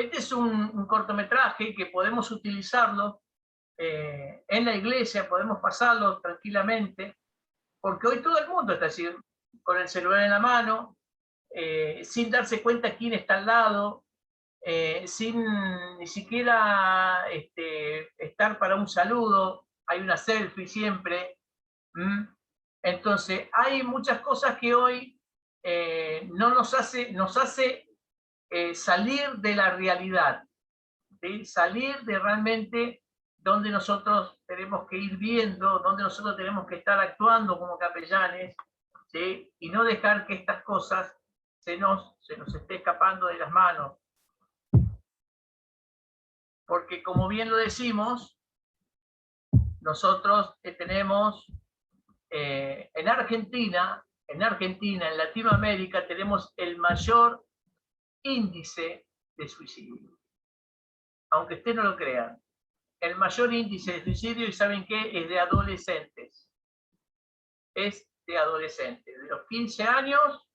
Este es un cortometraje que podemos utilizarlo en la iglesia, podemos pasarlo tranquilamente, porque hoy todo el mundo está así, con el celular en la mano, sin darse cuenta quién está al lado, sin ni siquiera estar para un saludo, hay una selfie siempre. Entonces, hay muchas cosas que hoy no nos hace salir de la realidad, ¿sí? Salir de realmente donde nosotros tenemos que ir viendo, donde nosotros tenemos que estar actuando como capellanes, ¿sí? Y no dejar que estas cosas se nos esté escapando de las manos. Porque como bien lo decimos, nosotros tenemos en Argentina, en Latinoamérica, tenemos el mayor índice de suicidio. Aunque usted no lo crean, el mayor índice de suicidio, ¿y saben qué? Es de adolescentes. Es de adolescentes, de los 15 años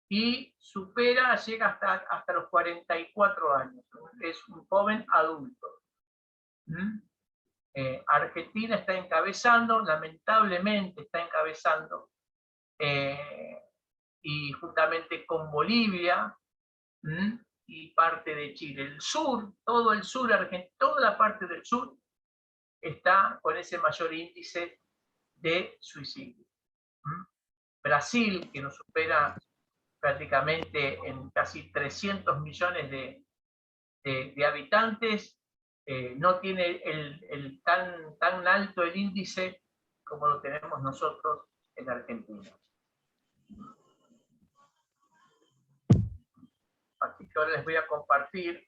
y supera, llega hasta los 44 años. Es un joven adulto. Argentina está encabezando, lamentablemente está encabezando, y juntamente con Bolivia y parte de Chile. El sur, todo el sur, toda la parte del sur está con ese mayor índice de suicidio. Brasil, que nos supera prácticamente en casi 300 millones de habitantes, no tiene tan alto el índice como lo tenemos nosotros en Argentina. Así que ahora les voy a compartir.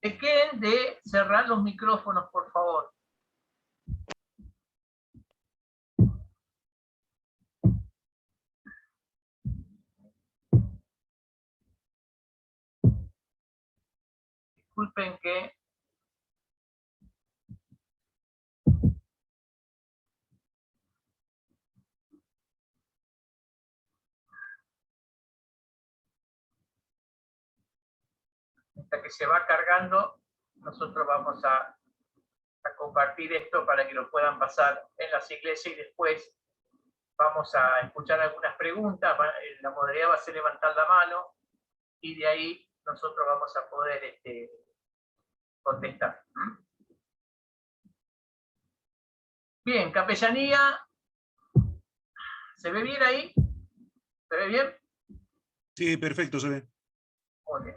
Dejen de cerrar los micrófonos, por favor. Disculpen que hasta que se va cargando, nosotros vamos a compartir esto para que lo puedan pasar en las iglesias y después vamos a escuchar algunas preguntas. La modalidad va a ser levantar la mano y de ahí nosotros vamos a poder contestar. Bien, capellanía. ¿Se ve bien ahí? ¿Se ve bien? Sí, perfecto, se ve. Muy bien.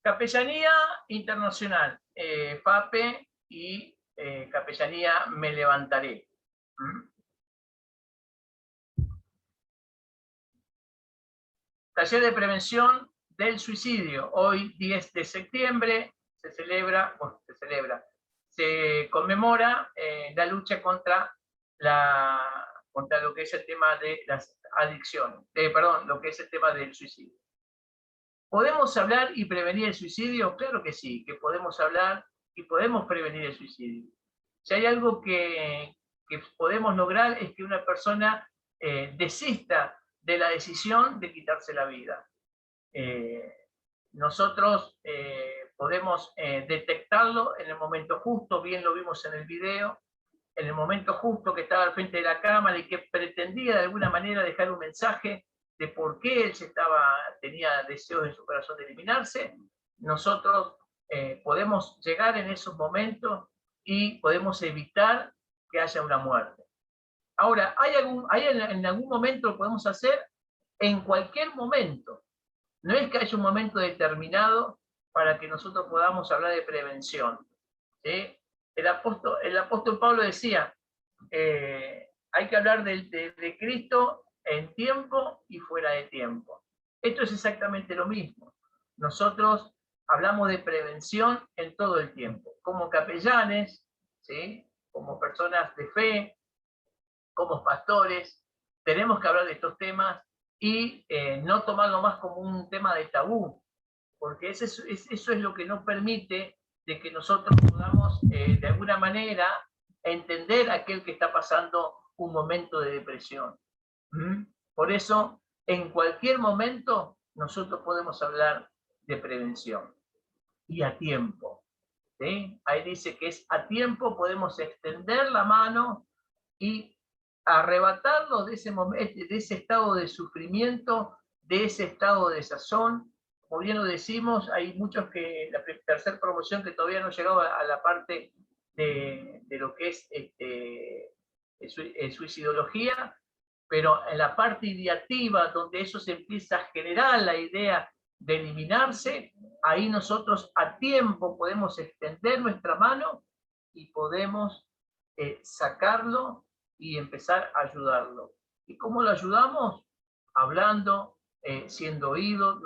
Capellanía Internacional, FAPE y Capellanía Me Levantaré. Taller de prevención del suicidio. Hoy, 10 de septiembre, se conmemora la lucha contra lo que es el tema de las adicciones. Lo que es el tema del suicidio. ¿Podemos hablar y prevenir el suicidio? Claro que sí, que podemos hablar y podemos prevenir el suicidio. Si hay algo que podemos lograr es que una persona desista de la decisión de quitarse la vida. Nosotros podemos detectarlo en el momento justo, bien lo vimos en el video, en el momento justo que estaba al frente de la cámara y que pretendía de alguna manera dejar un mensaje de por qué él tenía deseos en su corazón de eliminarse. Nosotros podemos llegar en esos momentos y podemos evitar que haya una muerte. Ahora, en algún momento lo podemos hacer en cualquier momento. No es que haya un momento determinado para que nosotros podamos hablar de prevención. ¿Sí? El apóstol Pablo decía, hay que hablar de Cristo en tiempo y fuera de tiempo. Esto es exactamente lo mismo. Nosotros hablamos de prevención en todo el tiempo. Como capellanes, ¿sí? Como personas de fe, como pastores, tenemos que hablar de estos temas y no tomarlo más como un tema de tabú, porque eso es lo que nos permite de que nosotros podamos de alguna manera entender a aquel que está pasando un momento de depresión. Por eso, en cualquier momento, nosotros podemos hablar de prevención y a tiempo. ¿Sí? Ahí dice que es a tiempo, podemos extender la mano y arrebatarlo de ese momento, de ese estado de sufrimiento, de ese estado de desazón. Como bien lo decimos, hay muchos que la tercera promoción que todavía no llegaba a la parte de lo que es suicidología, pero en la parte ideativa, donde eso se empieza a generar la idea de eliminarse, ahí nosotros a tiempo podemos extender nuestra mano y podemos sacarlo y empezar a ayudarlo. ¿Y cómo lo ayudamos? Hablando, siendo oído,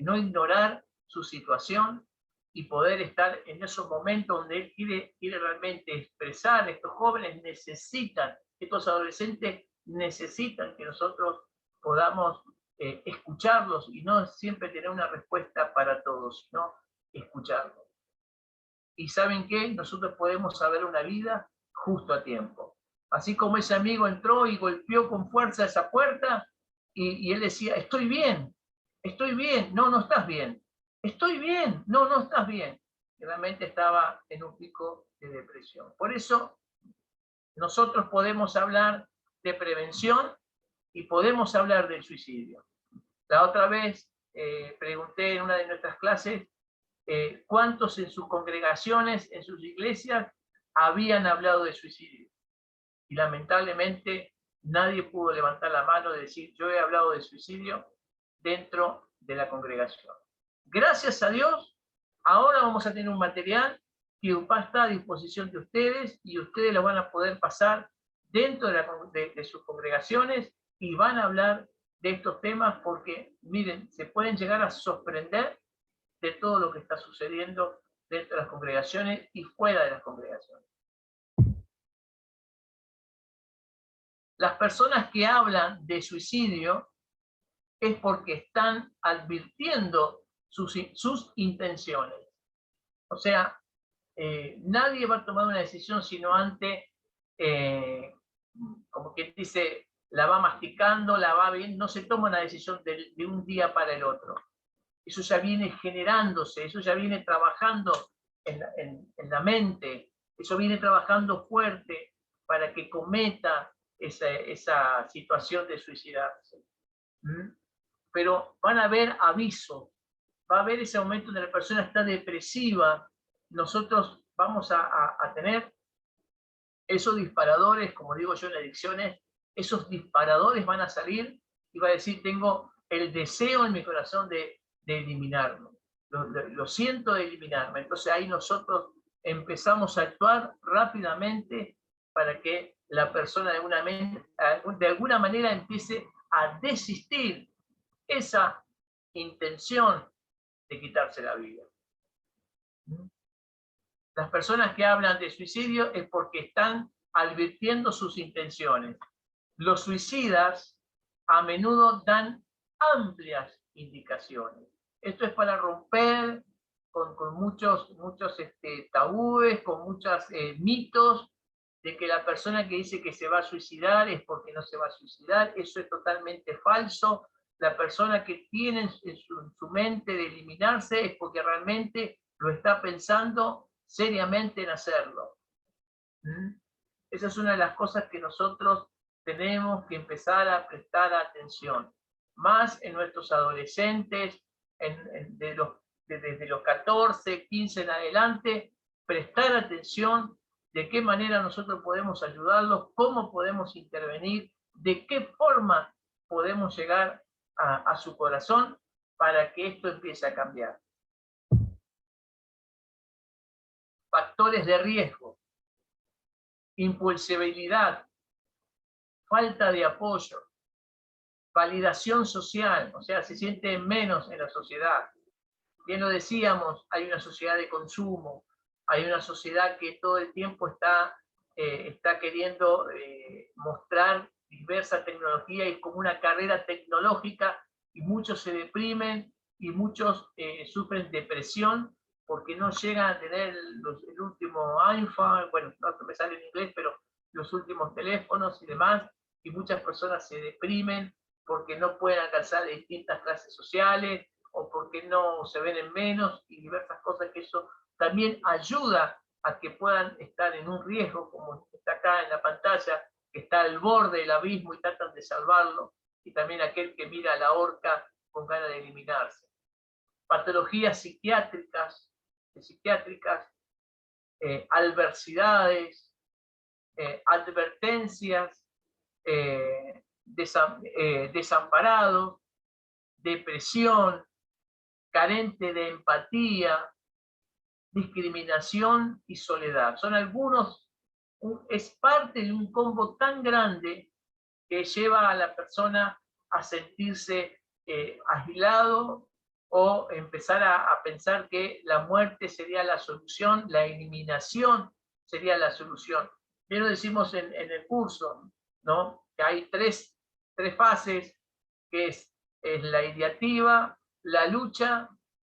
no ignorar su situación y poder estar en esos momentos donde él quiere realmente expresar. Estos jóvenes necesitan, estos adolescentes necesitan que nosotros podamos escucharlos y no siempre tener una respuesta para todos, sino escucharlos. Y ¿saben qué? Nosotros podemos saber una vida justo a tiempo. Así como ese amigo entró y golpeó con fuerza esa puerta y él decía, estoy bien, no, no estás bien, estoy bien, no, no estás bien. Realmente estaba en un pico de depresión. Por eso nosotros podemos hablar de prevención y podemos hablar del suicidio. La otra vez pregunté en una de nuestras clases cuántos en sus congregaciones, en sus iglesias, habían hablado de suicidio. Y lamentablemente nadie pudo levantar la mano y decir, yo he hablado de suicidio dentro de la congregación. Gracias a Dios, ahora vamos a tener un material que está a disposición de ustedes y ustedes lo van a poder pasar dentro de sus congregaciones y van a hablar de estos temas porque, miren, se pueden llegar a sorprender de todo lo que está sucediendo dentro de las congregaciones y fuera de las congregaciones. Las personas que hablan de suicidio es porque están advirtiendo sus intenciones. O sea, nadie va a tomar una decisión sino antes, como que dice, la va masticando, la va viendo, no se toma una decisión de un día para el otro. Eso ya viene generándose, eso ya viene trabajando en la mente, eso viene trabajando fuerte para que cometa esa situación de suicidarse. Pero van a haber avisos, va a haber ese momento donde la persona está depresiva, nosotros vamos a tener esos disparadores, como digo yo en adicciones, esos disparadores van a salir y va a decir, tengo el deseo en mi corazón de eliminarlo, lo siento de eliminarme. Entonces ahí nosotros empezamos a actuar rápidamente para que la persona de alguna manera empiece a desistir esa intención de quitarse la vida. Las personas que hablan de suicidio es porque están advirtiendo sus intenciones. Los suicidas a menudo dan amplias indicaciones. Esto es para romper con muchos tabúes, con muchos mitos de que la persona que dice que se va a suicidar es porque no se va a suicidar. Eso es totalmente falso. La persona que tiene en su mente de eliminarse es porque realmente lo está pensando seriamente en hacerlo. Esa es una de las cosas que nosotros tenemos que empezar a prestar atención, más en nuestros adolescentes, desde los 14, 15 en adelante, prestar atención de qué manera nosotros podemos ayudarlos, cómo podemos intervenir, de qué forma podemos llegar a su corazón para que esto empiece a cambiar. Factores de riesgo, impulsibilidad, falta de apoyo, validación social, o sea, se siente menos en la sociedad. Bien lo decíamos, hay una sociedad de consumo, hay una sociedad que todo el tiempo está queriendo mostrar diversa tecnología y como una carrera tecnológica, y muchos se deprimen y muchos sufren depresión porque no llegan a tener el último iPhone, bueno, no me sale en inglés, pero los últimos teléfonos y demás, y muchas personas se deprimen porque no pueden alcanzar distintas clases sociales o porque no se ven en menos y diversas cosas que eso también ayuda a que puedan estar en un riesgo, como está acá en la pantalla, que está al borde del abismo y tratan de salvarlo, y también aquel que mira a la horca con ganas de eliminarse. Patologías psiquiátricas, adversidades, advertencias, desamparado, depresión, carente de empatía, discriminación y soledad. Son algunos, es parte de un combo tan grande que lleva a la persona a sentirse aislado o empezar a pensar que la muerte sería la solución, la eliminación sería la solución. Bien lo decimos en el curso, ¿no? Que hay tres fases, que es la ideativa, la lucha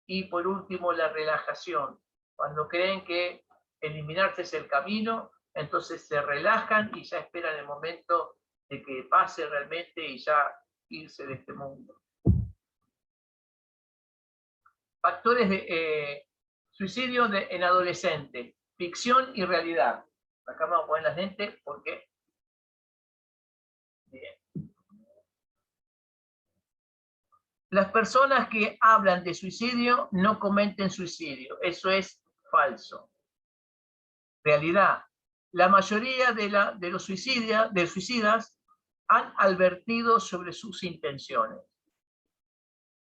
y por último la relajación. Cuando creen que eliminarse es el camino, entonces se relajan y ya esperan el momento de que pase realmente y ya irse de este mundo. Factores de suicidio en adolescentes, ficción y realidad. Acá vamos a poner las lentes porque... Bien. Las personas que hablan de suicidio no cometen suicidio. Eso es falso. Realidad. La mayoría de los suicidas han advertido sobre sus intenciones.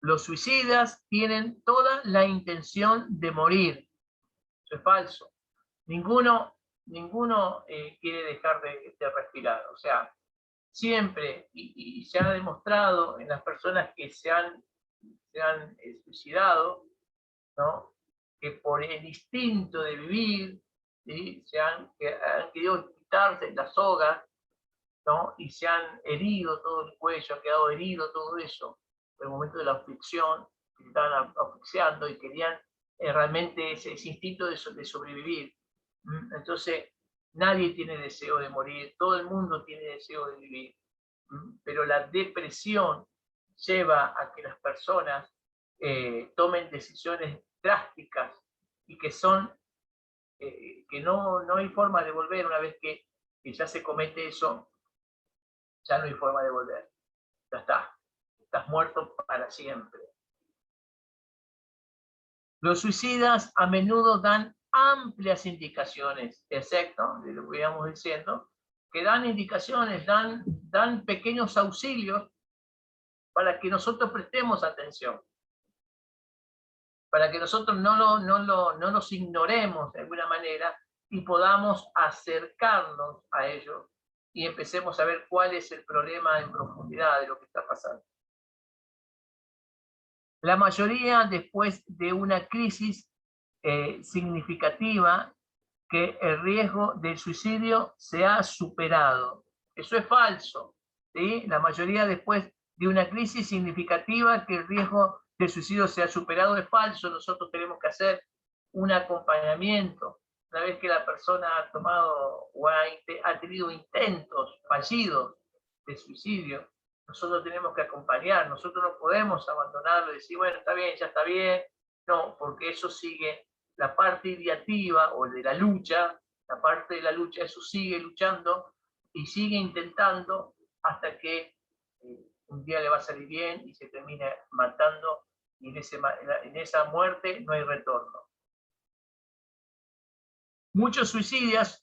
Los suicidas tienen toda la intención de morir. Eso es falso. Ninguno quiere dejar de respirar. O sea, siempre, y se ha demostrado en las personas que se han suicidado, ¿no? Que por el instinto de vivir, ¿sí? han querido quitarse la soga, ¿no? Y se han herido todo el cuello, ha quedado herido todo eso, en el momento de la aflicción, que estaban asfixiando y querían realmente ese instinto de sobrevivir. Entonces, nadie tiene deseo de morir, todo el mundo tiene deseo de vivir, pero la depresión lleva a que las personas tomen decisiones drásticas y que son que no hay forma de volver una vez que ya se comete eso, ya no hay forma de volver. Ya está. Estás muerto para siempre. Los suicidas a menudo dan amplias indicaciones, excepto de lo que íbamos diciendo, que dan indicaciones, dan pequeños auxilios para que nosotros prestemos atención, para que nosotros no nos ignoremos de alguna manera y podamos acercarnos a ellos y empecemos a ver cuál es el problema en profundidad de lo que está pasando. La mayoría después de una crisis significativa que el riesgo del suicidio se ha superado. Eso es falso, ¿sí? La mayoría después de una crisis significativa que el riesgo del suicidio se ha superado es falso. Nosotros tenemos que hacer un acompañamiento. Una vez que la persona ha tomado o ha tenido intentos fallidos de suicidio, nosotros tenemos que acompañar. Nosotros no podemos abandonarlo y decir, bueno, está bien, ya está bien. No, porque eso sigue la parte ideativa o de la lucha, la parte de la lucha, eso sigue luchando y sigue intentando hasta que un día le va a salir bien y se termina matando y en esa muerte no hay retorno. Muchos suicidios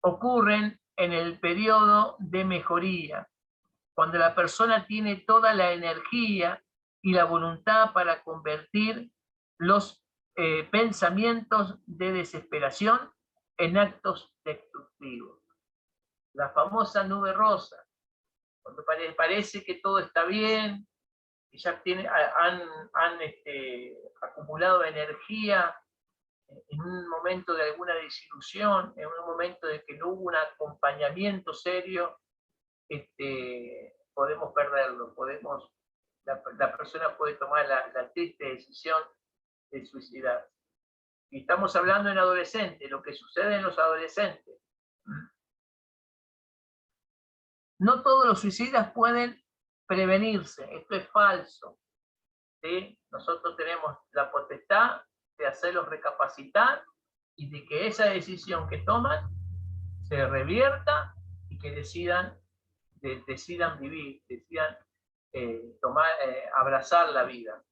ocurren en el periodo de mejoría, cuando la persona tiene toda la energía y la voluntad para convertir los pensamientos de desesperación en actos destructivos. La famosa nube rosa, cuando parece que todo está bien, que ya han acumulado energía en un momento de alguna desilusión, en un momento de que no hubo un acompañamiento serio, podemos perderlo, la persona puede tomar la triste decisión de suicidar. Y estamos hablando en adolescentes, lo que sucede en los adolescentes. No todos los suicidas pueden prevenirse, esto es falso. ¿Sí? Nosotros tenemos la potestad de hacerlos recapacitar y de que esa decisión que toman se revierta y que decidan vivir, decidan abrazar la vida.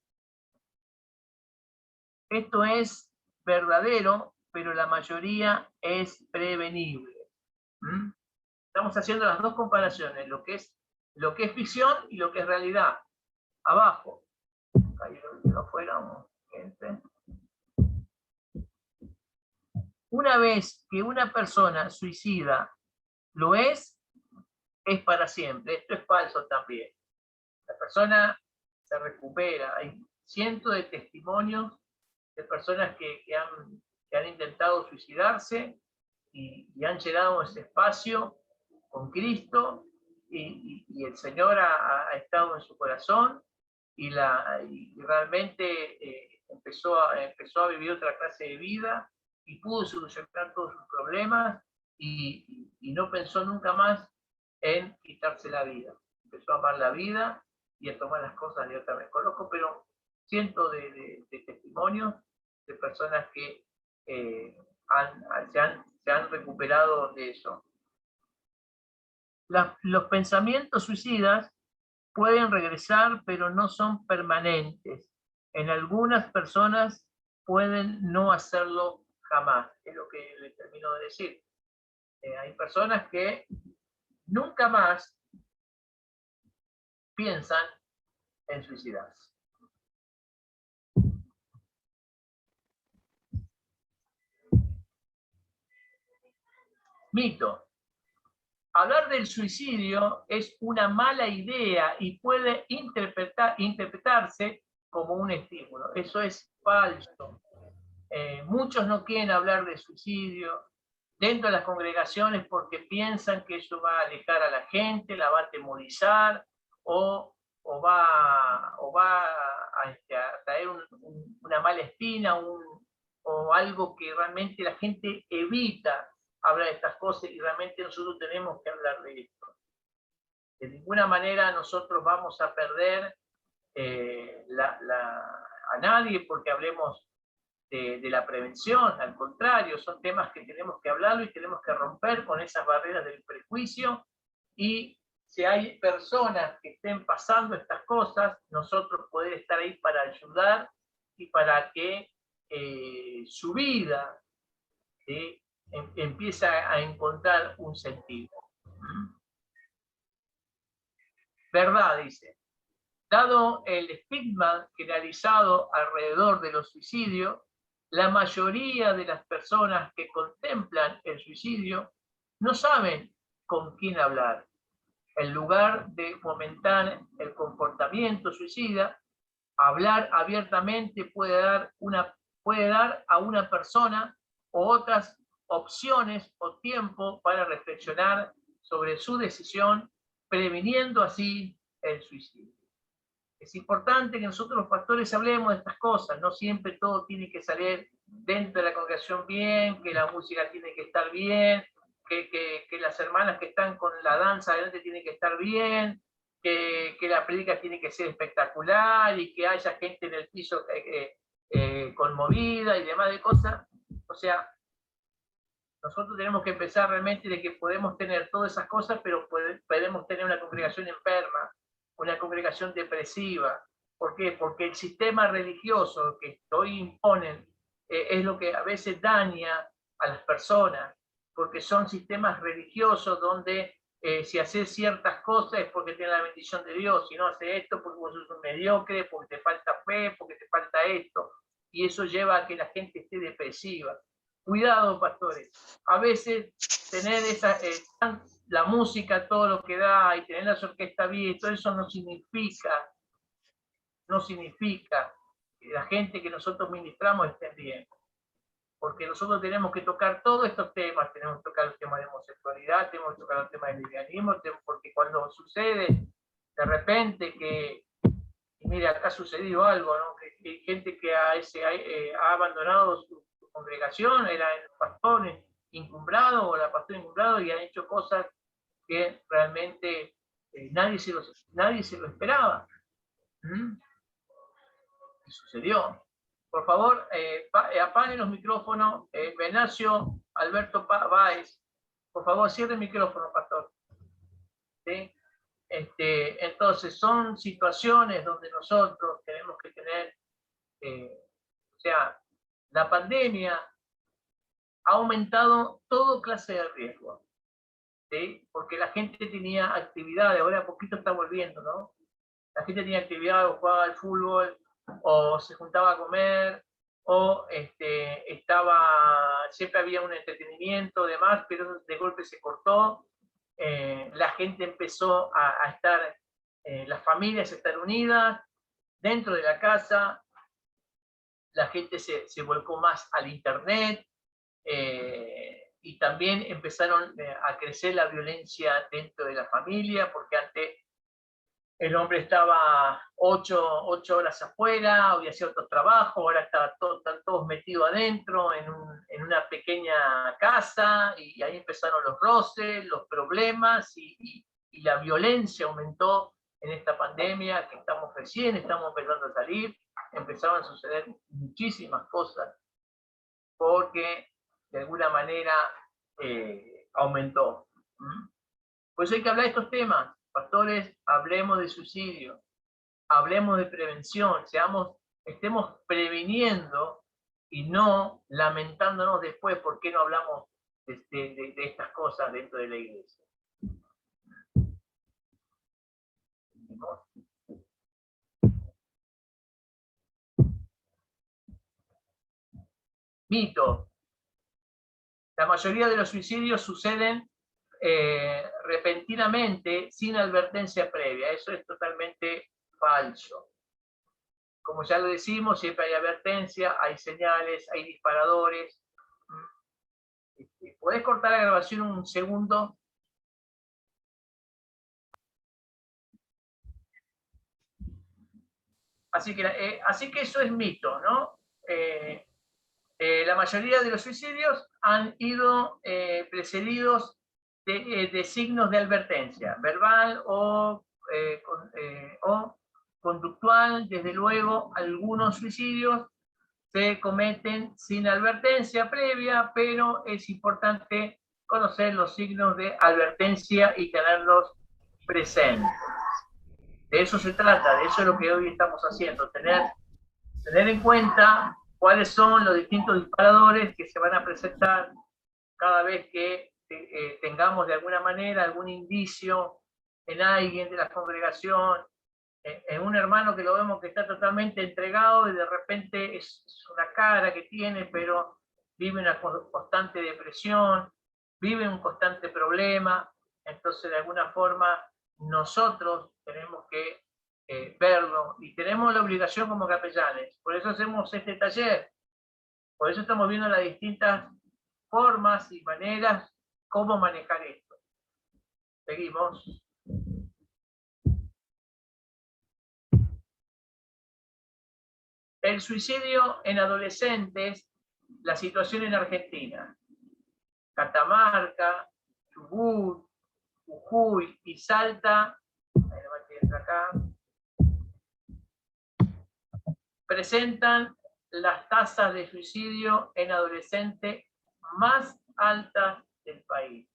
Esto es verdadero, pero la mayoría es prevenible. ¿Mm? Estamos haciendo las dos comparaciones, lo que es ficción y lo que es realidad. Abajo. Ahí lo fuera, gente. Una vez que una persona suicida lo es para siempre. Esto es falso también. La persona se recupera. Hay cientos de testimonios de personas que han intentado suicidarse y han llegado a ese espacio con Cristo y el Señor ha estado en su corazón y realmente empezó a vivir otra clase de vida y pudo solucionar todos sus problemas y no pensó nunca más en quitarse la vida. Empezó a amar la vida y a tomar las cosas de otra vez. Conozco, pero cientos de testimonios de personas que se han recuperado de eso. Los pensamientos suicidas pueden regresar, pero no son permanentes. En algunas personas pueden no hacerlo jamás, es lo que le termino de decir. Hay personas que nunca más piensan en suicidarse. Mito. Hablar del suicidio es una mala idea y puede interpretarse como un estímulo. Eso es falso. Muchos no quieren hablar de suicidio dentro de las congregaciones porque piensan que eso va a alejar a la gente, la va a atemorizar o va a traer una mala espina o algo que realmente la gente evita hablar de estas cosas y realmente nosotros tenemos que hablar de esto. De ninguna manera nosotros vamos a perder a nadie porque hablemos de la prevención, al contrario, son temas que tenemos que hablarlo y tenemos que romper con esas barreras del prejuicio y si hay personas que estén pasando estas cosas, nosotros poder estar ahí para ayudar y para que su vida empieza a encontrar un sentido. Verdad, dice. Dado el estigma generalizado alrededor de los suicidios, la mayoría de las personas que contemplan el suicidio no saben con quién hablar. En lugar de fomentar el comportamiento suicida, hablar abiertamente puede dar a una persona o otras opciones o tiempo para reflexionar sobre su decisión, previniendo así el suicidio. Es importante que nosotros los pastores hablemos de estas cosas, no siempre todo tiene que salir dentro de la congregación bien, que la música tiene que estar bien, que las hermanas que están con la danza adelante tienen que estar bien, que la prédica tiene que ser espectacular y que haya gente en el piso conmovida y demás de cosas. O sea, nosotros tenemos que empezar realmente de que podemos tener todas esas cosas, pero podemos tener una congregación enferma, una congregación depresiva. ¿Por qué? Porque el sistema religioso que hoy imponen es lo que a veces daña a las personas, porque son sistemas religiosos donde si haces ciertas cosas es porque tienes la bendición de Dios, si no haces esto porque vos sos un mediocre, porque te falta fe, porque te falta esto, y eso lleva a que la gente esté depresiva. Cuidado, pastores. A veces tener la música, todo lo que da, y tener las orquestas bien, todo eso no significa que la gente que nosotros ministramos esté bien. Porque nosotros tenemos que tocar todos estos temas, tenemos que tocar el tema de homosexualidad, tenemos que tocar el tema del lesbianismo, porque cuando sucede de repente que, y mire, acá ha sucedido algo, ¿no? Que hay gente que ha abandonado su congregación, era el pastor encumbrado o la pastora encumbrado y han hecho cosas que realmente nadie se lo esperaba. ¿Qué sucedió? Por favor, apaguen los micrófonos. Venancio Alberto Báez, por favor, cierre el micrófono, pastor. ¿Sí? Entonces, son situaciones donde nosotros tenemos que tener, o sea, la pandemia ha aumentado toda clase de riesgo, ¿sí? Porque la gente tenía actividades, ahora a poquito está volviendo, ¿no? La gente tenía actividades, o jugaba al fútbol, o se juntaba a comer, o siempre había un entretenimiento, demás, pero de golpe se cortó. La gente empezó a estar, las familias están unidas dentro de la casa, la gente se volcó más al internet, y también empezaron a crecer la violencia dentro de la familia, porque antes el hombre estaba 8 horas afuera, o hacía otro trabajo, ahora están todos metidos adentro en una pequeña casa, y ahí empezaron los roces, los problemas, y la violencia aumentó en esta pandemia, que estamos empezando a salir. Empezaron a suceder muchísimas cosas, porque de alguna manera aumentó. Por eso hay que hablar de estos temas. Pastores, hablemos de suicidio, hablemos de prevención, estemos previniendo y no lamentándonos después por qué no hablamos de estas cosas dentro de la iglesia. Mito. La mayoría de los suicidios suceden repentinamente, sin advertencia previa. Eso es totalmente falso. Como ya lo decimos, siempre hay advertencia, hay señales, hay disparadores. ¿Podés cortar la grabación un segundo? Así que eso es mito, ¿no? La mayoría de los suicidios han ido precedidos de signos de advertencia, verbal o conductual. Desde luego, algunos suicidios se cometen sin advertencia previa, pero es importante conocer los signos de advertencia y tenerlos presentes. De eso se trata, de eso es lo que hoy estamos haciendo, tener en cuenta cuáles son los distintos disparadores que se van a presentar cada vez que tengamos de alguna manera algún indicio en alguien de la congregación, en un hermano que lo vemos que está totalmente entregado y de repente es una cara que tiene, pero vive una constante depresión, vive un constante problema. Entonces, de alguna forma, nosotros tenemos que verlo, y tenemos la obligación como capellanes. Por eso hacemos este taller, por eso estamos viendo las distintas formas y maneras cómo manejar esto. Seguimos. El suicidio en adolescentes, la situación en Argentina. Catamarca, Chubut, Jujuy y Salta, acá, presentan las tasas de suicidio en adolescentes más altas del país.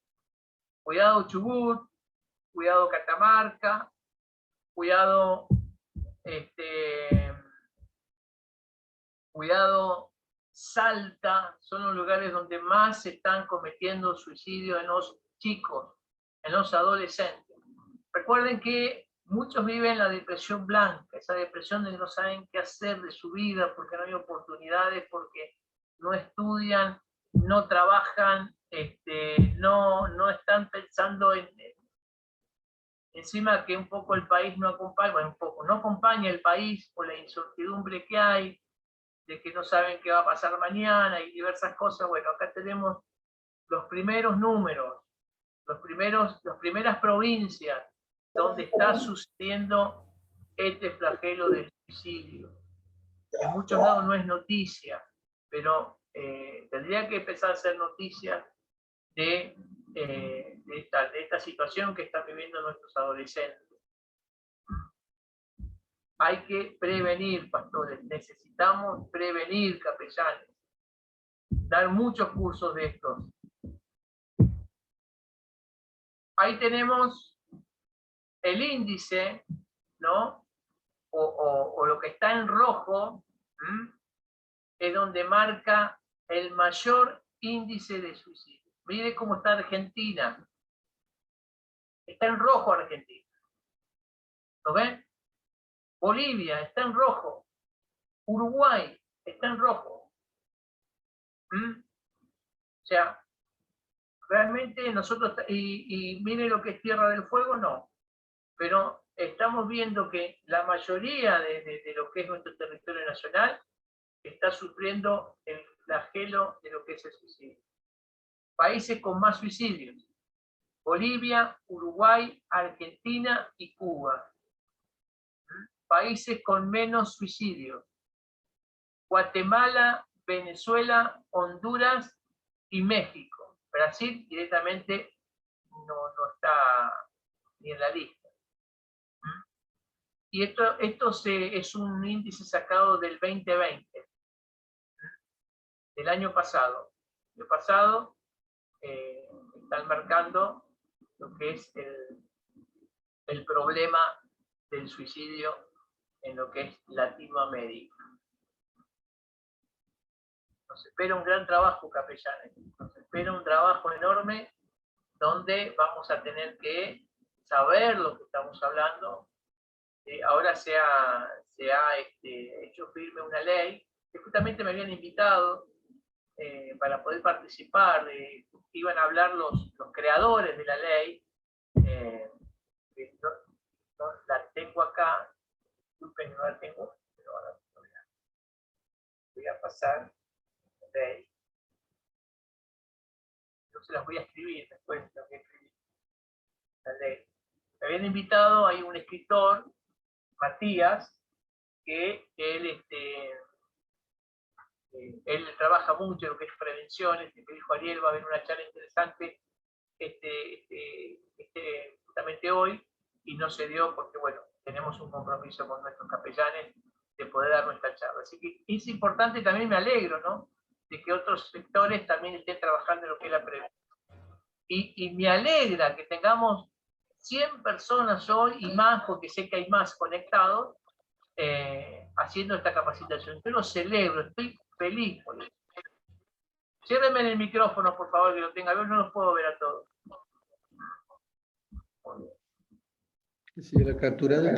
Cuidado Chubut, cuidado Catamarca, cuidado cuidado Salta, son los lugares donde más se están cometiendo suicidios en los chicos, en los adolescentes. Recuerden que muchos viven la depresión blanca, esa depresión de que no saben qué hacer de su vida porque no hay oportunidades, porque no estudian, no trabajan, no están pensando encima que un poco el país no acompaña, bueno, un poco, no acompaña el país por la incertidumbre que hay, de que no saben qué va a pasar mañana y diversas cosas. Bueno, acá tenemos los primeros números, las primeras provincias donde está sucediendo este flagelo del suicidio. En muchos lados no es noticia, pero tendría que empezar a ser noticia de esta situación que están viviendo nuestros adolescentes. Hay que prevenir, pastores, necesitamos prevenir, capellanes, dar muchos cursos de estos. Ahí tenemos el índice, ¿no? O lo que está en rojo, es donde marca el mayor índice de suicidio. Mire cómo está Argentina. Está en rojo Argentina. ¿Lo ven? Bolivia está en rojo. Uruguay está en rojo. O sea, realmente nosotros, y mire lo que es Tierra del Fuego, no. Pero estamos viendo que la mayoría de lo que es nuestro territorio nacional está sufriendo el flagelo de lo que es el suicidio. Países con más suicidios: Bolivia, Uruguay, Argentina y Cuba. Países con menos suicidios: Guatemala, Venezuela, Honduras y México. Brasil directamente no está ni en la lista. Y esto es un índice sacado del 2020, del año pasado. El pasado están marcando lo que es el problema del suicidio en lo que es Latinoamérica. Nos espera un gran trabajo, capellanes. Nos espera un trabajo enorme donde vamos a tener que saber lo que estamos hablando. Ahora se ha hecho firme una ley que justamente me habían invitado para poder participar. Iban a hablar los creadores de la ley. No la tengo acá. Disculpen, no la tengo, pero ahora voy a pasar. Ley. Yo se las voy a escribir después, lo que escribí. La ley. Me habían invitado, hay un escritor, Matías, que él trabaja mucho en lo que es prevenciones. Me dijo Ariel, va a haber una charla interesante justamente hoy, y no se dio porque, bueno, tenemos un compromiso con nuestros capellanes de poder dar nuestra charla. Así que es importante, también me alegro, ¿no?, de que otros sectores también estén trabajando en lo que es la prevención. Y me alegra que tengamos 100 personas hoy y más, porque sé que hay más conectados, haciendo esta capacitación. Yo lo celebro, estoy feliz por eso. Ciérrenme el micrófono, por favor, que lo tenga. Yo no los puedo ver a todos. Sí, la captura de...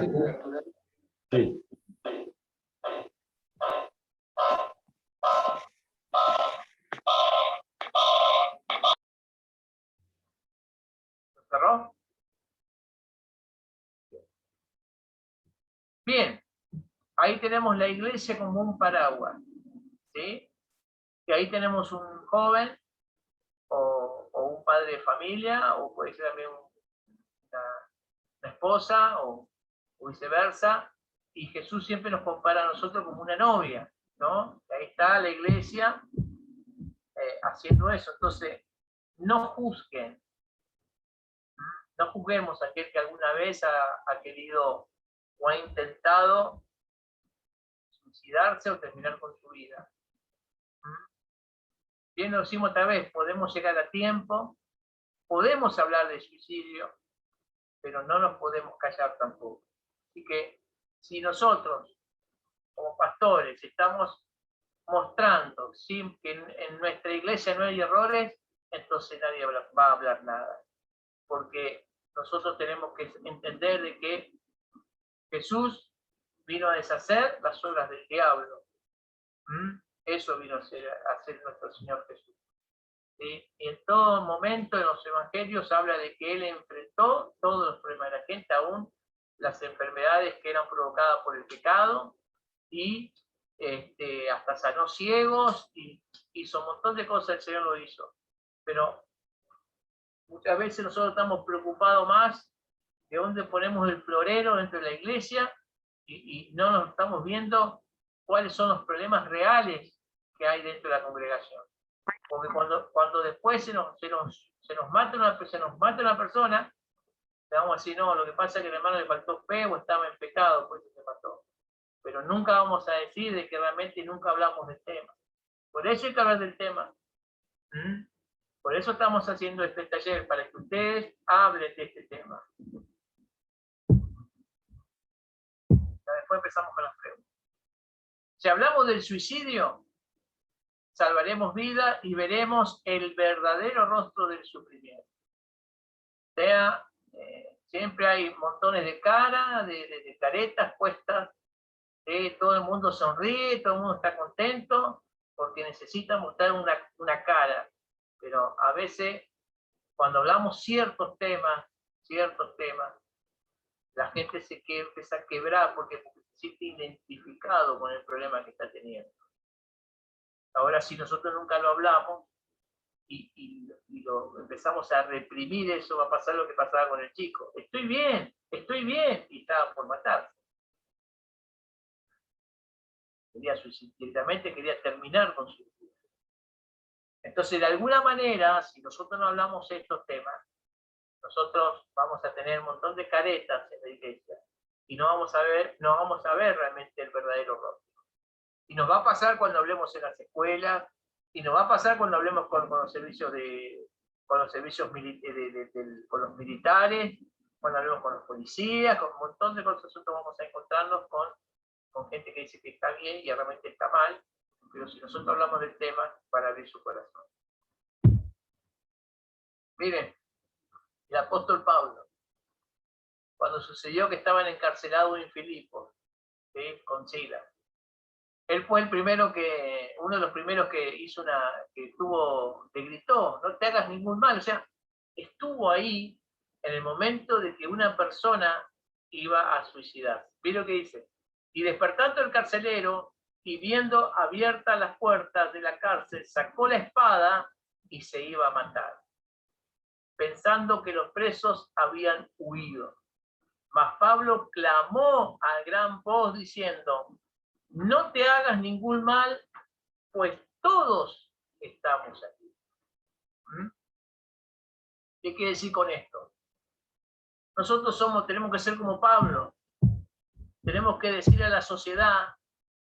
Sí. ¿Lo cerró? Bien. Ahí tenemos la iglesia como un paraguas, ¿sí? Y ahí tenemos un joven o un padre de familia, o puede ser también una esposa o viceversa, y Jesús siempre nos compara a nosotros como una novia, ¿no? Ahí está la iglesia haciendo eso. Entonces, no juzguen, no juzguemos a aquel que alguna vez ha querido o ha intentado suicidarse o terminar con su vida. Bien, lo decimos otra vez, podemos llegar a tiempo, podemos hablar de suicidio, pero no nos podemos callar tampoco. Así que si nosotros, como pastores, estamos mostrando que en nuestra iglesia no hay errores, entonces nadie va a hablar nada. Porque nosotros tenemos que entender de que Jesús vino a deshacer las obras del diablo. Eso vino a hacer nuestro Señor Jesús. ¿Sí? Y en todo momento en los evangelios habla de que Él enfrentó todos los problemas de la gente, aún las enfermedades que eran provocadas por el pecado, y hasta sanó ciegos, y hizo un montón de cosas. El Señor lo hizo. Pero muchas veces nosotros estamos preocupados más de dónde ponemos el florero dentro de la iglesia, y no nos estamos viendo cuáles son los problemas reales que hay dentro de la congregación. Porque cuando después se nos mata una persona, le vamos a decir, no, lo que pasa es que el hermano le faltó fe o estaba en pecado, pues se mató. Pero nunca vamos a decir de que realmente nunca hablamos del tema. Por eso hay que hablar del tema. Por eso estamos haciendo este taller, para que ustedes hablen de este tema. Después empezamos con las preguntas. Si hablamos del suicidio, salvaremos vida y veremos el verdadero rostro del sufrimiento. O sea, siempre hay montones de caras, de caretas puestas, todo el mundo sonríe, todo el mundo está contento, porque necesita mostrar una cara. Pero a veces, cuando hablamos ciertos temas, la gente empieza a quebrar porque se siente identificado con el problema que está teniendo. Ahora, si nosotros nunca lo hablamos y lo empezamos a reprimir, eso va a pasar lo que pasaba con el chico. Estoy bien, y estaba por matarse. Directamente quería terminar con su vida. Entonces, de alguna manera, si nosotros no hablamos de estos temas, nosotros vamos a tener un montón de caretas en la iglesia y no vamos a ver realmente el verdadero rostro. Y nos va a pasar cuando hablemos en las escuelas, y nos va a pasar cuando hablemos con los servicios con los militares, cuando hablemos con los policías, con un montón de cosas. Nosotros vamos a encontrarnos con gente que dice que está bien y realmente está mal, pero si nosotros hablamos del tema, para abrir su corazón. Miren, el apóstol Pablo, cuando sucedió que estaban encarcelados en Filipos, ¿sí?, con Silas, él fue uno de los primeros que le gritó, no te hagas ningún mal. O sea, estuvo ahí en el momento de que una persona iba a suicidarse. ¿Ve lo que dice? Y despertando el carcelero y viendo abiertas las puertas de la cárcel, sacó la espada y se iba a matar, pensando que los presos habían huido. Mas Pablo clamó a gran voz diciendo: no te hagas ningún mal, pues todos estamos aquí. ¿Qué quiere decir con esto? Nosotros tenemos que ser como Pablo. Tenemos que decir a la sociedad,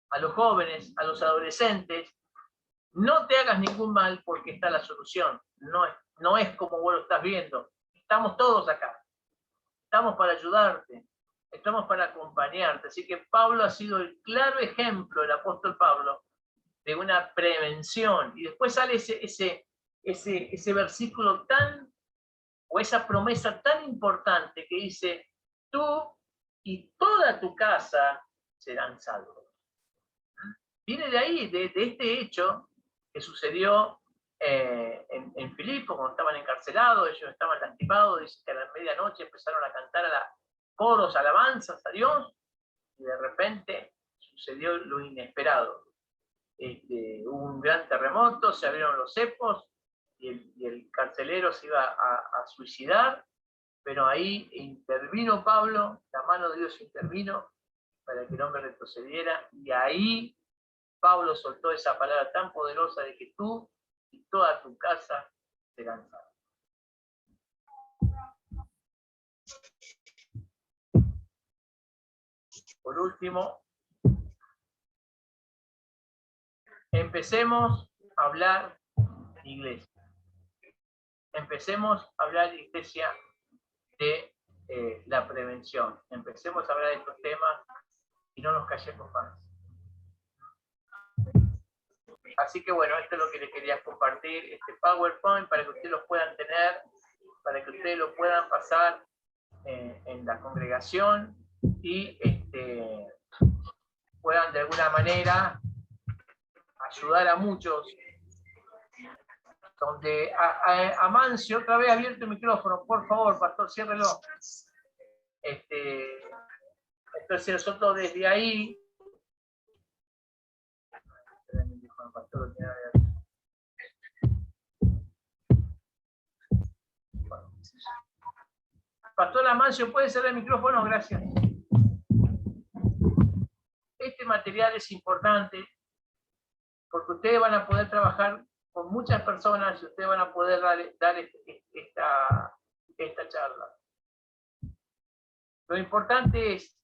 a los jóvenes, a los adolescentes: no te hagas ningún mal, porque está la solución. No es como vos lo estás viendo. Estamos todos acá. Estamos para ayudarte. Estamos para acompañarte. Así que Pablo ha sido el claro ejemplo, el apóstol Pablo, de una prevención. Y después sale ese versículo o esa promesa tan importante que dice: tú y toda tu casa serán salvos. Viene de ahí, de este hecho que sucedió en Filipos, cuando estaban encarcelados. Ellos estaban lastimados. Dice que a la medianoche empezaron a cantar coros, alabanzas a Dios, y de repente sucedió lo inesperado. Hubo un gran terremoto, se abrieron los cepos, y el carcelero se iba a suicidar, pero ahí intervino Pablo, la mano de Dios intervino para que el hombre retrocediera, y ahí Pablo soltó esa palabra tan poderosa de que tú y toda tu casa serán salvos. Por último, empecemos a hablar de iglesia. Empecemos a hablar, iglesia, de la prevención. Empecemos a hablar de estos temas y no nos callemos más. Así que bueno, esto es lo que les quería compartir, este PowerPoint, para que ustedes lo puedan tener, para que ustedes lo puedan pasar en la congregación y puedan de alguna manera ayudar a muchos. Donde Amancio, otra vez abierto el micrófono, por favor, pastor, ciérrelo. Entonces nosotros desde ahí, pastor Amancio, ¿puede cerrar el micrófono? Gracias. Este material es importante porque ustedes van a poder trabajar con muchas personas y ustedes van a poder dar esta charla. Lo importante es,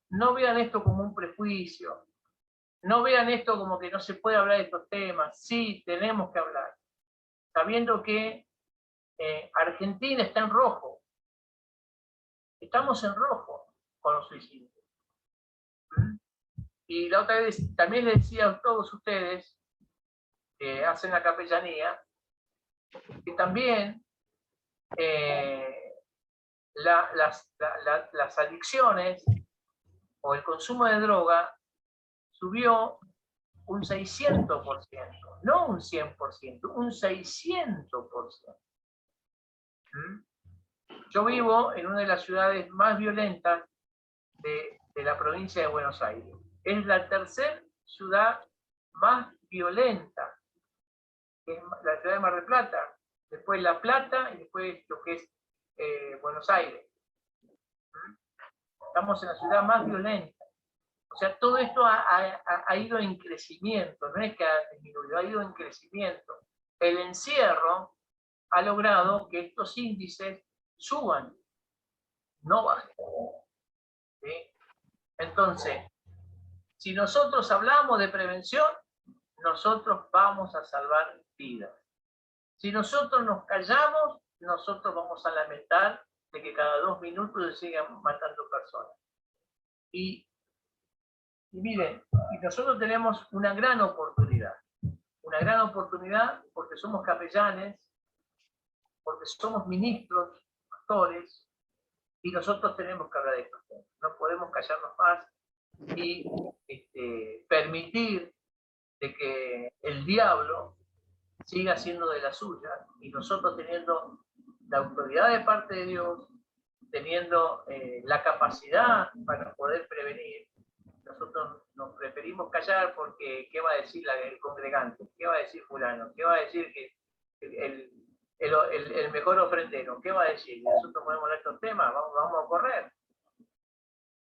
no vean esto como un prejuicio, no vean esto como que no se puede hablar de estos temas. Sí, tenemos que hablar, sabiendo que Argentina está en rojo. Estamos en rojo con los suicidios. Y la otra vez también les decía a todos ustedes que hacen la capellanía, que también las adicciones o el consumo de droga subió un 600%, no un 100%, un 600%. Yo vivo en una de las ciudades más violentas de la provincia de Buenos Aires. Es la tercera ciudad más violenta, que es la ciudad de Mar del Plata, después La Plata y después lo que es Buenos Aires. Estamos en la ciudad más violenta. O sea, todo esto ha ido en crecimiento, no es que ha disminuido, ha ido en crecimiento. El encierro ha logrado que estos índices suban, no bajen. ¿Sí? Entonces, si nosotros hablamos de prevención, nosotros vamos a salvar vidas. Si nosotros nos callamos, nosotros vamos a lamentar de que cada 2 minutos se sigan matando personas. Y miren, nosotros tenemos una gran oportunidad porque somos capellanes, porque somos ministros, pastores, y nosotros tenemos que hablar de estos temas. No podemos callarnos más y permitir de que el diablo siga siendo de la suya, y nosotros teniendo la autoridad de parte de Dios, teniendo la capacidad para poder prevenir, nosotros nos preferimos callar porque ¿qué va a decir el congregante? ¿Qué va a decir fulano? ¿Qué va a decir que el mejor ofrendero? ¿Qué va a decir? Nosotros podemos hablar de estos temas, vamos a correr.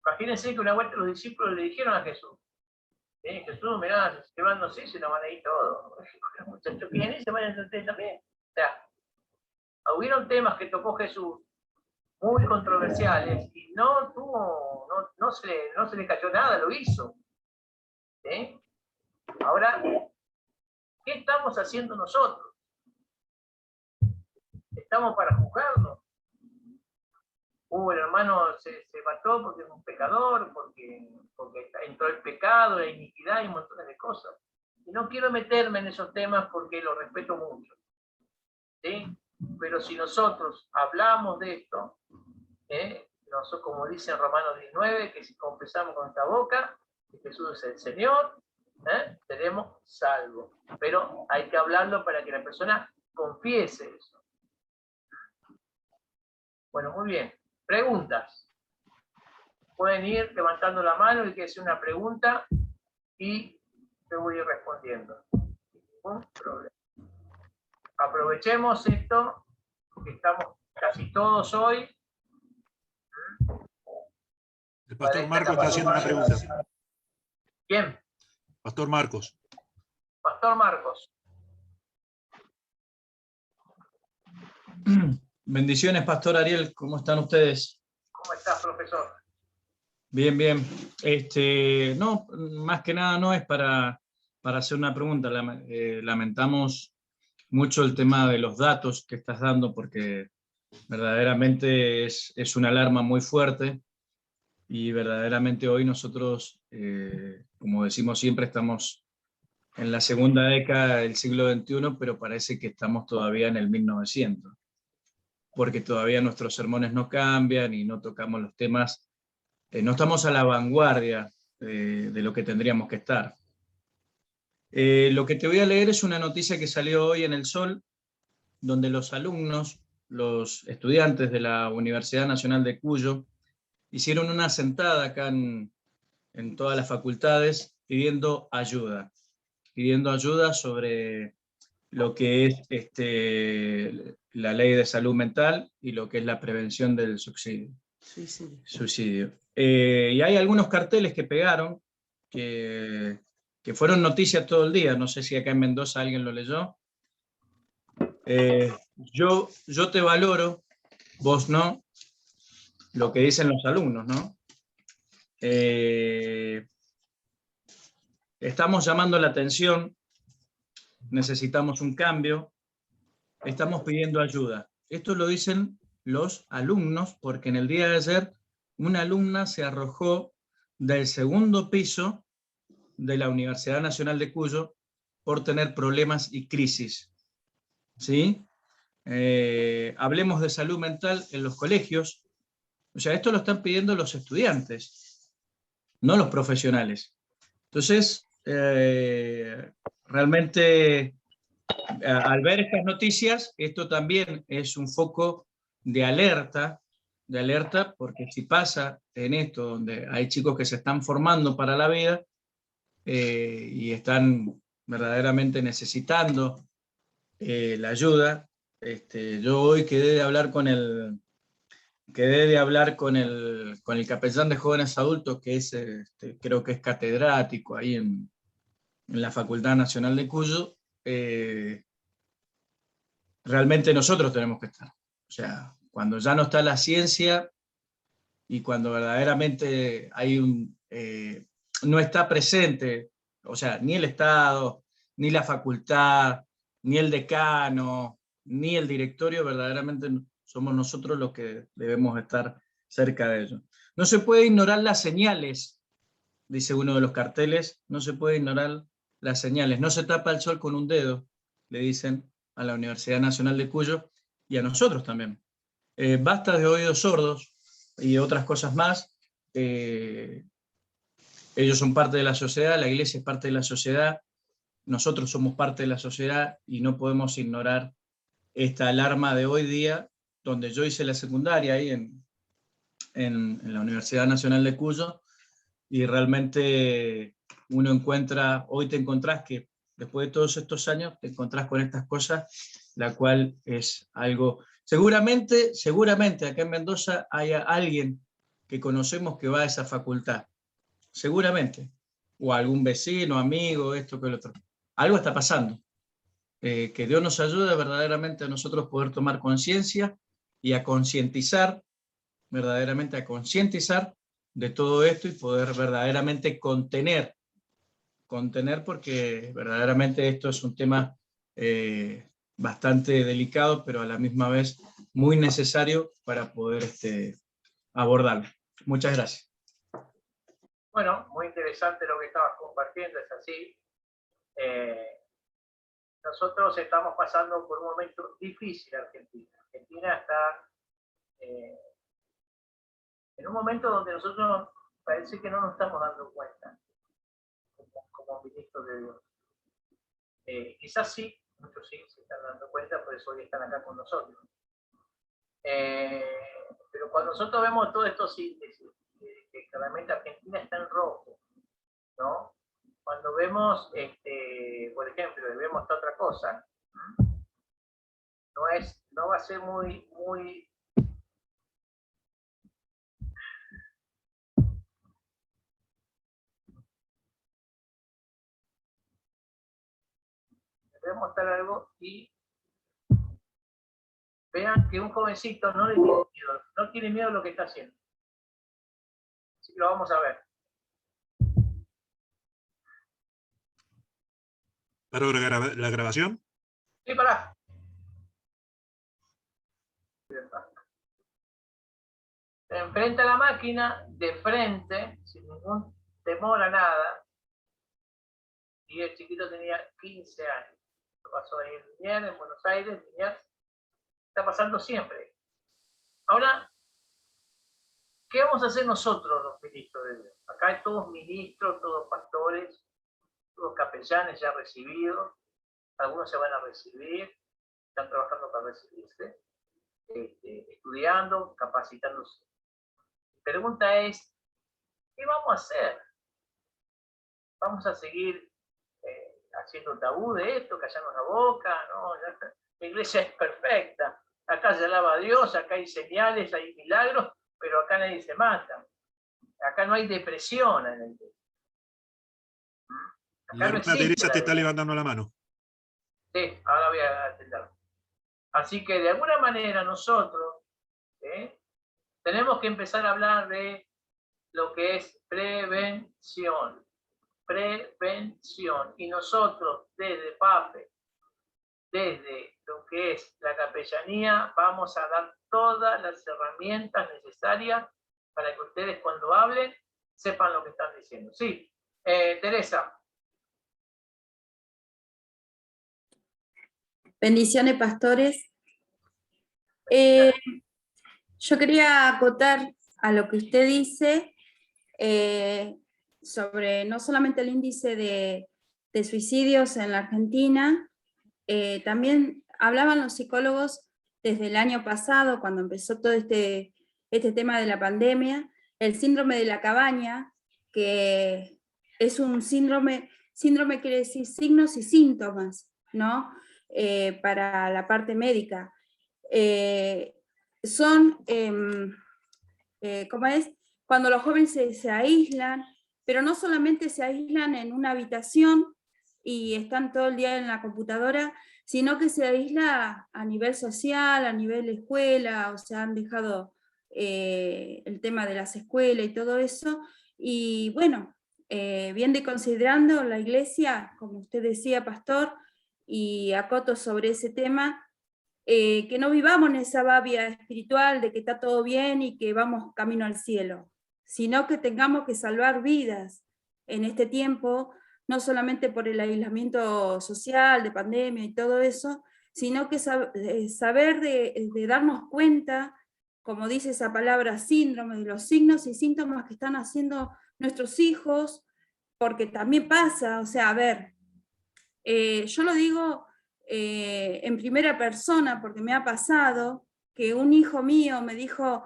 Imagínense que una vuelta los discípulos le dijeron a Jesús, Jesús, mirá, quebrándose, se nos van a ir todos. Los muchachos quieren ir, se vayan ustedes también. O sea, hubieron temas que tocó Jesús muy controversiales y no se le cayó nada, lo hizo. ¿Sí? Ahora, ¿qué estamos haciendo nosotros? ¿Estamos para juzgarlo? El hermano se mató porque es un pecador, porque entró el pecado, la iniquidad y un montón de cosas. Y no quiero meterme en esos temas porque los respeto mucho. ¿Sí? Pero si nosotros hablamos de esto, nosotros, como dice en Romanos 19, que si confesamos con esta boca que Jesús es el Señor, seremos salvos. Pero hay que hablarlo para que la persona confiese eso. Bueno, muy bien. Preguntas. Pueden ir levantando la mano y que hacer una pregunta y yo voy a ir respondiendo. Ningún problema. Aprovechemos esto, que estamos casi todos hoy. El pastor Marcos está haciendo una pregunta. ¿Quién? Pastor Marcos. Pastor Marcos. Bendiciones, Pastor Ariel, ¿cómo están ustedes? ¿Cómo estás, profesor? Bien, bien. No, más que nada no es para hacer una pregunta. Lamentamos mucho el tema de los datos que estás dando porque verdaderamente es una alarma muy fuerte y verdaderamente hoy nosotros, como decimos siempre, estamos en la segunda década del siglo XXI, pero parece que estamos todavía en el 1900. Porque todavía nuestros sermones no cambian y no tocamos los temas, no estamos a la vanguardia de lo que tendríamos que estar. Lo que te voy a leer es una noticia que salió hoy en El Sol, donde los alumnos, los estudiantes de la Universidad Nacional de Cuyo, hicieron una sentada acá en todas las facultades pidiendo ayuda sobre lo que es la ley de salud mental y lo que es la prevención del suicidio. Y hay algunos carteles que pegaron que fueron noticias todo el día. No sé si acá en Mendoza alguien lo leyó. Yo te valoro, vos no, lo que dicen los alumnos, ¿no? Estamos llamando la atención, necesitamos un cambio, estamos pidiendo ayuda. Esto lo dicen los alumnos, porque en el día de ayer una alumna se arrojó del segundo piso de la Universidad Nacional de Cuyo por tener problemas y crisis. ¿Sí? Hablemos de salud mental en los colegios. O sea, esto lo están pidiendo los estudiantes, no los profesionales. Entonces, realmente, al ver estas noticias, esto también es un foco de alerta, porque si pasa en esto, donde hay chicos que se están formando para la vida y están verdaderamente necesitando la ayuda, yo hoy quedé de hablar con el capellán de jóvenes adultos, que es, creo que es catedrático ahí en la Facultad Nacional de Cuyo. Realmente nosotros tenemos que estar. O sea, cuando ya no está la ciencia y cuando verdaderamente no está presente, o sea, ni el Estado, ni la facultad, ni el decano, ni el directorio, verdaderamente somos nosotros los que debemos estar cerca de ellos. No se puede ignorar las señales, dice uno de los carteles, no se puede ignorar las señales. No se tapa el sol con un dedo, le dicen a la Universidad Nacional de Cuyo y a nosotros también. Basta de oídos sordos y otras cosas más. Ellos son parte de la sociedad, la iglesia es parte de la sociedad, nosotros somos parte de la sociedad y no podemos ignorar esta alarma de hoy día, donde yo hice la secundaria ahí en la Universidad Nacional de Cuyo, y realmente uno encuentra, hoy te encontrás que después de todos estos años te encontrás con estas cosas, la cual es algo, seguramente acá en Mendoza haya alguien que conocemos que va a esa facultad, seguramente, o algún vecino, amigo, esto que lo otro. Algo está pasando. Que Dios nos ayude verdaderamente a nosotros poder tomar conciencia y a concientizar, verdaderamente a concientizar de todo esto y poder verdaderamente contener, porque verdaderamente esto es un tema bastante delicado, pero a la misma vez muy necesario para poder abordarlo. Muchas gracias. Bueno, muy interesante lo que estabas compartiendo, es así. Nosotros estamos pasando por un momento difícil en Argentina. Argentina está en un momento donde nosotros parece que no nos estamos dando cuenta como ministros de Dios. Quizás sí, muchos sí se están dando cuenta, por eso hoy están acá con nosotros. Pero cuando nosotros vemos todos estos índices, que claramente Argentina está en rojo, ¿no? Cuando vemos, por ejemplo, vemos esta otra cosa, no va a ser muy voy a mostrar algo y vean que un jovencito no tiene miedo a lo que está haciendo. Así que lo vamos a ver. ¿Para la grabación? Sí, pará. Se enfrenta a la máquina de frente, sin ningún temor a nada, y el chiquito tenía 15 años. Lo pasó ahí en Liniers, en Buenos Aires, Liniers. Está pasando siempre. Ahora, ¿qué vamos a hacer nosotros los ministros de Dios? Acá hay todos ministros, todos pastores, todos capellanes ya recibidos, algunos se van a recibir, están trabajando para recibirse, estudiando, capacitándose. Mi pregunta es, ¿qué vamos a hacer? ¿Vamos a seguir haciendo tabú de esto, callarnos la boca? No, la iglesia es perfecta, acá se alaba a Dios, acá hay señales, hay milagros, pero acá nadie se mata. Acá no hay depresión en el iglesia. La hermana Teresa te está levantando la mano. Sí, ahora voy a atenderlo. Así que de alguna manera nosotros tenemos que empezar a hablar de lo que es prevención. Prevención. Y nosotros desde PAFE, desde lo que es la capellanía, vamos a dar todas las herramientas necesarias para que ustedes cuando hablen sepan lo que están diciendo. Sí, Teresa. Bendiciones, pastores. Yo quería acotar a lo que usted dice sobre no solamente el índice de suicidios en la Argentina, también hablaban los psicólogos desde el año pasado, cuando empezó todo este tema de la pandemia, el síndrome de la cabaña, que es un síndrome quiere decir signos y síntomas, ¿no? Para la parte médica. Son, ¿cómo es? Cuando los jóvenes se aíslan, pero no solamente se aíslan en una habitación y están todo el día en la computadora, sino que se aísla a nivel social, a nivel escuela, o sea, han dejado el tema de las escuelas y todo eso, y bueno, bien de considerando la iglesia, como usted decía, pastor, y acoto sobre ese tema, que no vivamos en esa babia espiritual de que está todo bien y que vamos camino al cielo, sino que tengamos que salvar vidas en este tiempo, no solamente por el aislamiento social, de pandemia y todo eso, sino que saber de darnos cuenta, como dice esa palabra síndrome, de los signos y síntomas que están haciendo nuestros hijos, porque también pasa, o sea, a ver, yo lo digo en primera persona, porque me ha pasado que un hijo mío me dijo,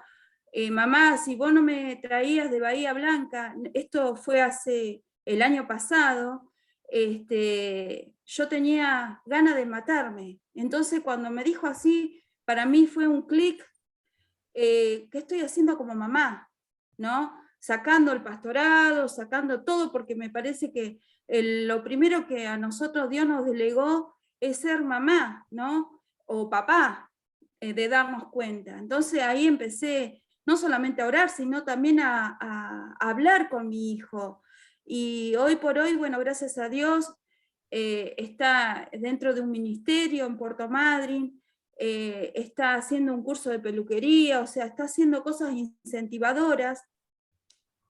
mamá, si vos no me traías de Bahía Blanca, esto fue hace el año pasado, yo tenía ganas de matarme. Entonces cuando me dijo así, para mí fue un clic, ¿qué estoy haciendo como mamá? ¿No? Sacando el pastorado, sacando todo, porque me parece que lo primero que a nosotros Dios nos delegó es ser mamá, ¿no? O papá, de darnos cuenta. Entonces ahí empecé no solamente a orar, sino también a hablar con mi hijo. Y hoy por hoy, bueno, gracias a Dios, está dentro de un ministerio en Puerto Madryn, está haciendo un curso de peluquería, o sea, está haciendo cosas incentivadoras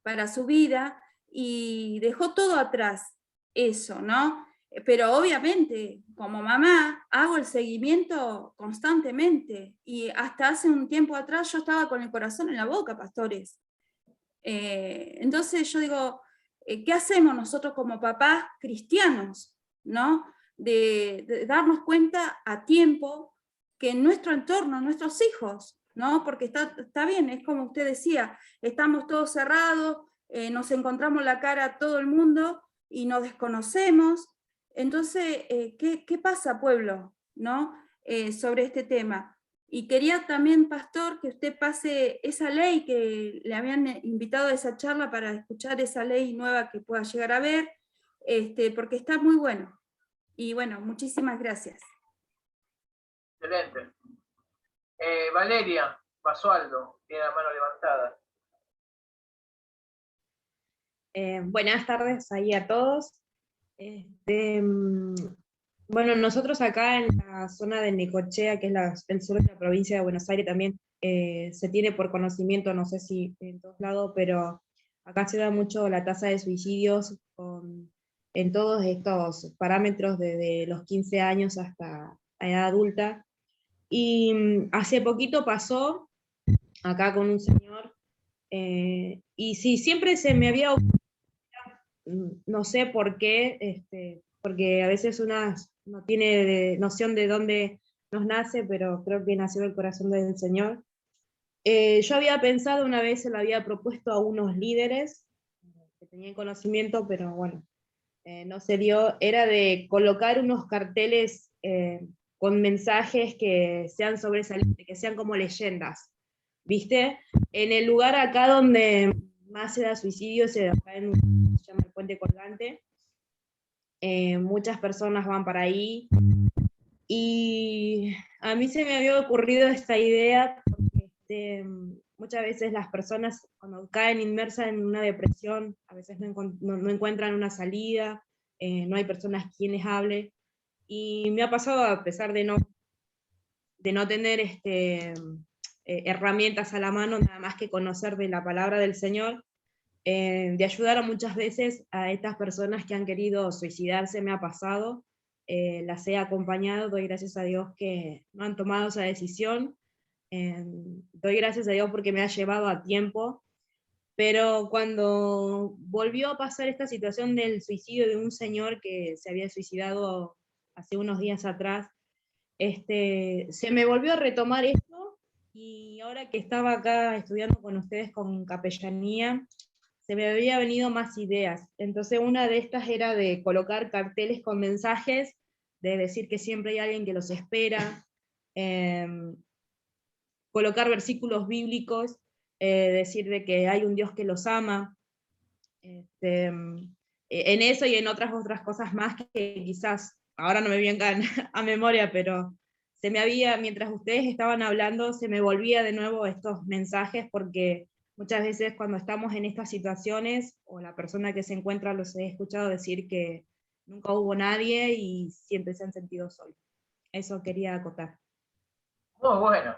para su vida, y dejó todo atrás, eso, ¿no? Pero obviamente, como mamá, hago el seguimiento constantemente, y hasta hace un tiempo atrás yo estaba con el corazón en la boca, pastores. Entonces yo digo, ¿qué hacemos nosotros como papás cristianos, ¿no? De darnos cuenta a tiempo que en nuestro entorno, nuestros hijos, ¿no? Porque está bien, es como usted decía, estamos todos cerrados, nos encontramos la cara a todo el mundo y nos desconocemos. Entonces, ¿qué pasa, pueblo, ¿no? Sobre este tema? Y quería también, pastor, que usted pase esa ley, que le habían invitado a esa charla para escuchar esa ley nueva que pueda llegar a ver, porque está muy bueno. Y bueno, muchísimas gracias. Excelente. Valeria Basualdo, tiene la mano levantada. Buenas tardes ahí a todos. Bueno, nosotros acá en la zona de Necochea, que es el sur de la provincia de Buenos Aires también, se tiene por conocimiento, no sé si en todos lados, pero acá se da mucho la tasa de suicidios en todos estos parámetros desde los 15 años hasta la edad adulta. Y hace poquito pasó acá con un señor, y sí, siempre se me había ocurrido, no sé por qué, porque a veces una no tiene noción de dónde nos nace, pero creo que nació del corazón del Señor. Yo había pensado una vez, se lo había propuesto a unos líderes que tenían conocimiento, pero bueno, no se dio, era de colocar unos carteles con mensajes que sean sobresalientes, que sean como leyendas, ¿viste? En el lugar acá donde más se da suicidio, se llama el Puente Colgante, muchas personas van para ahí, y A mí se me había ocurrido esta idea porque muchas veces las personas cuando caen inmersas en una depresión, a veces no encuentran una salida, no hay personas quienes hablen, y me ha pasado a pesar de no tener herramientas a la mano, nada más que conocer de la palabra del Señor, de ayudar a muchas veces a estas personas que han querido suicidarse, me ha pasado, las he acompañado, doy gracias a Dios que no han tomado esa decisión, doy gracias a Dios porque me ha llevado a tiempo, pero cuando volvió a pasar esta situación del suicidio de un señor que se había suicidado hace unos días atrás, se me volvió a retomar esto, y ahora que estaba acá estudiando con ustedes con capellanía, se me había venido más ideas. Entonces una de estas era de colocar carteles con mensajes, de decir que siempre hay alguien que los espera, colocar versículos bíblicos, decir de que hay un Dios que los ama, en eso y en otras cosas más que quizás ahora no me vengan a memoria, pero mientras ustedes estaban hablando, se me volvía de nuevo estos mensajes, porque muchas veces cuando estamos en estas situaciones, o la persona que se encuentra, los he escuchado decir que nunca hubo nadie y siempre se han sentido solos. Eso quería acotar. Muy bueno,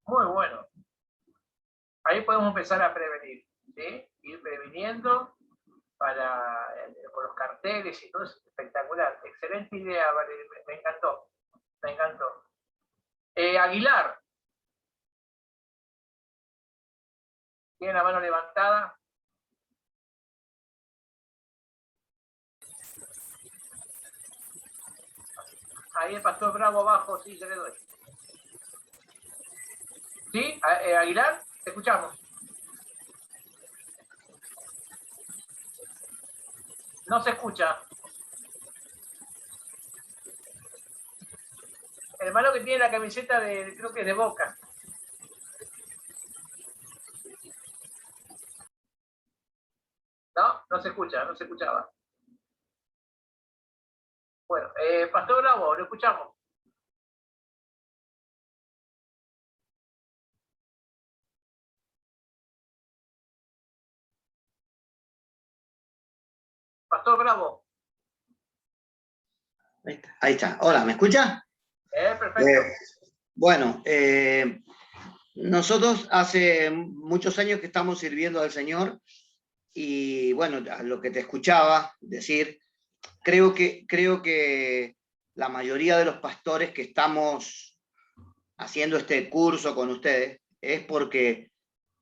muy bueno. Ahí podemos empezar a prevenir, ¿sí? Ir previniendo con los carteles y todo, es espectacular. Excelente idea, Valeria, me encantó, me encantó. Aguilar. Tiene la mano levantada. Ahí el pastor Bravo abajo, sí, se le doy. ¿Sí? Aguilar, te escuchamos. No se escucha. El hermano que tiene la camiseta creo que es de Boca. No, no se escucha, no se escuchaba. Bueno, pastor Bravo, lo escuchamos. Pastor Bravo. Ahí está. Hola, ¿me escucha? Perfecto. Bueno, nosotros hace muchos años que estamos sirviendo al Señor, y bueno, a lo que te escuchaba decir, creo que la mayoría de los pastores que estamos haciendo este curso con ustedes es porque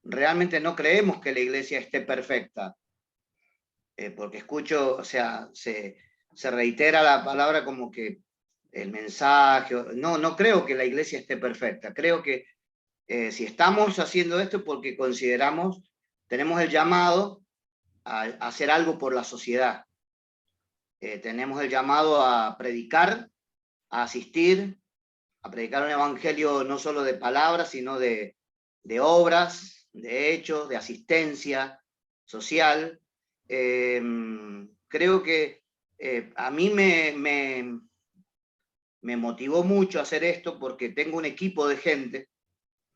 realmente no creemos que la iglesia esté perfecta. Porque escucho, o sea, se reitera la palabra como que el mensaje, no creo que la iglesia esté perfecta. Creo que si estamos haciendo esto es porque tenemos el llamado a hacer algo por la sociedad. Tenemos el llamado a predicar, a asistir, a predicar un evangelio no solo de palabras, sino de obras, de hechos, de asistencia social. Creo que a mí me motivó mucho a hacer esto, porque tengo un equipo de gente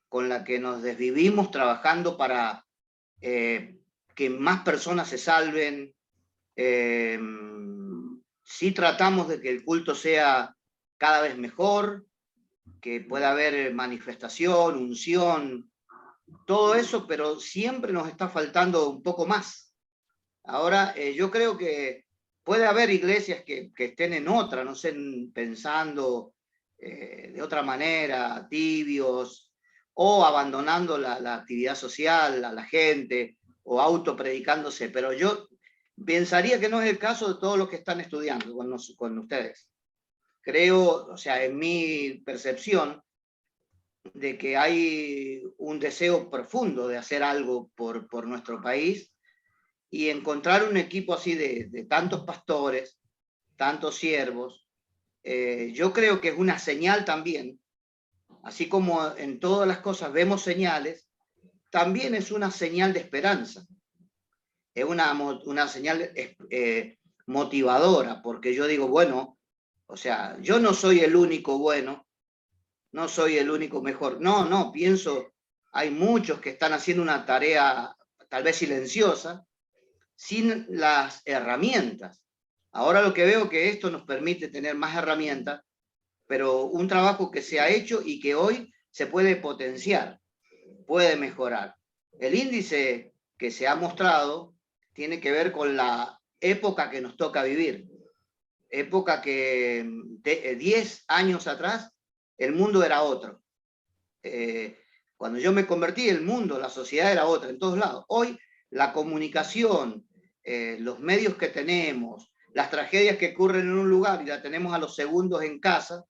con la que nos desvivimos trabajando para que más personas se salven. Sí tratamos de que el culto sea cada vez mejor, que pueda haber manifestación, unción, todo eso, pero siempre nos está faltando un poco más. Ahora, yo creo que puede haber iglesias que estén en otra, no sé, pensando de otra manera, tibios, o abandonando la actividad social a la gente, o autopredicándose, pero yo pensaría que no es el caso de todos los que están estudiando con ustedes. Creo, o sea, en mi percepción, de que hay un deseo profundo de hacer algo por nuestro país, y encontrar un equipo así de tantos pastores, tantos siervos, yo creo que es una señal también. Así como en todas las cosas vemos señales, también es una señal de esperanza. Es una señal motivadora, porque yo digo, bueno, o sea, yo no soy el único bueno, no soy el único mejor. No, pienso, hay muchos que están haciendo una tarea tal vez silenciosa, sin las herramientas. Ahora lo que veo que esto nos permite tener más herramientas, pero un trabajo que se ha hecho y que hoy se puede potenciar, puede mejorar. El índice que se ha mostrado tiene que ver con la época que nos toca vivir. Época que 10 años atrás el mundo era otro. Cuando yo me convertí, el mundo, la sociedad era otra en todos lados. Hoy la comunicación, los medios que tenemos, las tragedias que ocurren en un lugar y la tenemos a los segundos en casa,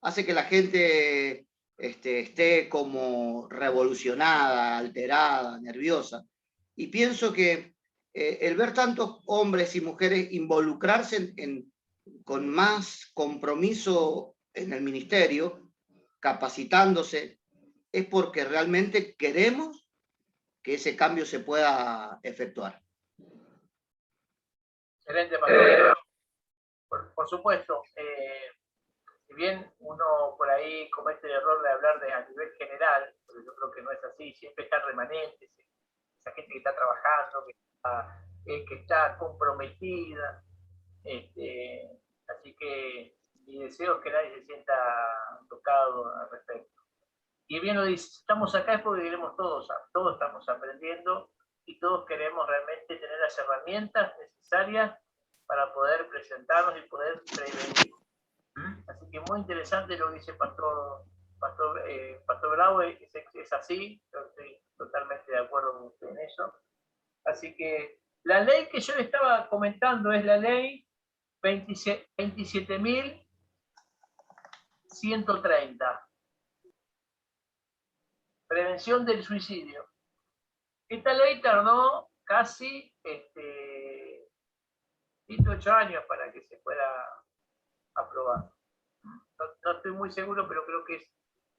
hace que la gente esté como revolucionada, alterada, nerviosa. Y pienso que el ver tantos hombres y mujeres involucrarse con más compromiso en el ministerio, capacitándose, es porque realmente queremos que ese cambio se pueda efectuar. Excelente, pastor. Por supuesto, si bien uno por ahí comete el error de hablar a nivel general, pero yo creo que no es así, siempre están remanentes, esa gente que está trabajando, que está comprometida, así que mi deseo es que nadie se sienta tocado al respecto. Y bien lo dice, estamos acá es porque queremos todos estamos aprendiendo y todos queremos realmente tener las herramientas necesarias para poder presentarnos y poder prevenir. Así que muy interesante lo que dice Pastor Bravo, es así, yo estoy totalmente de acuerdo con usted en eso. Así que la ley que yo le estaba comentando es la ley 27.130. Prevención del suicidio. Esta ley tardó casi 108 años para que se pueda aprobar. No estoy muy seguro, pero creo que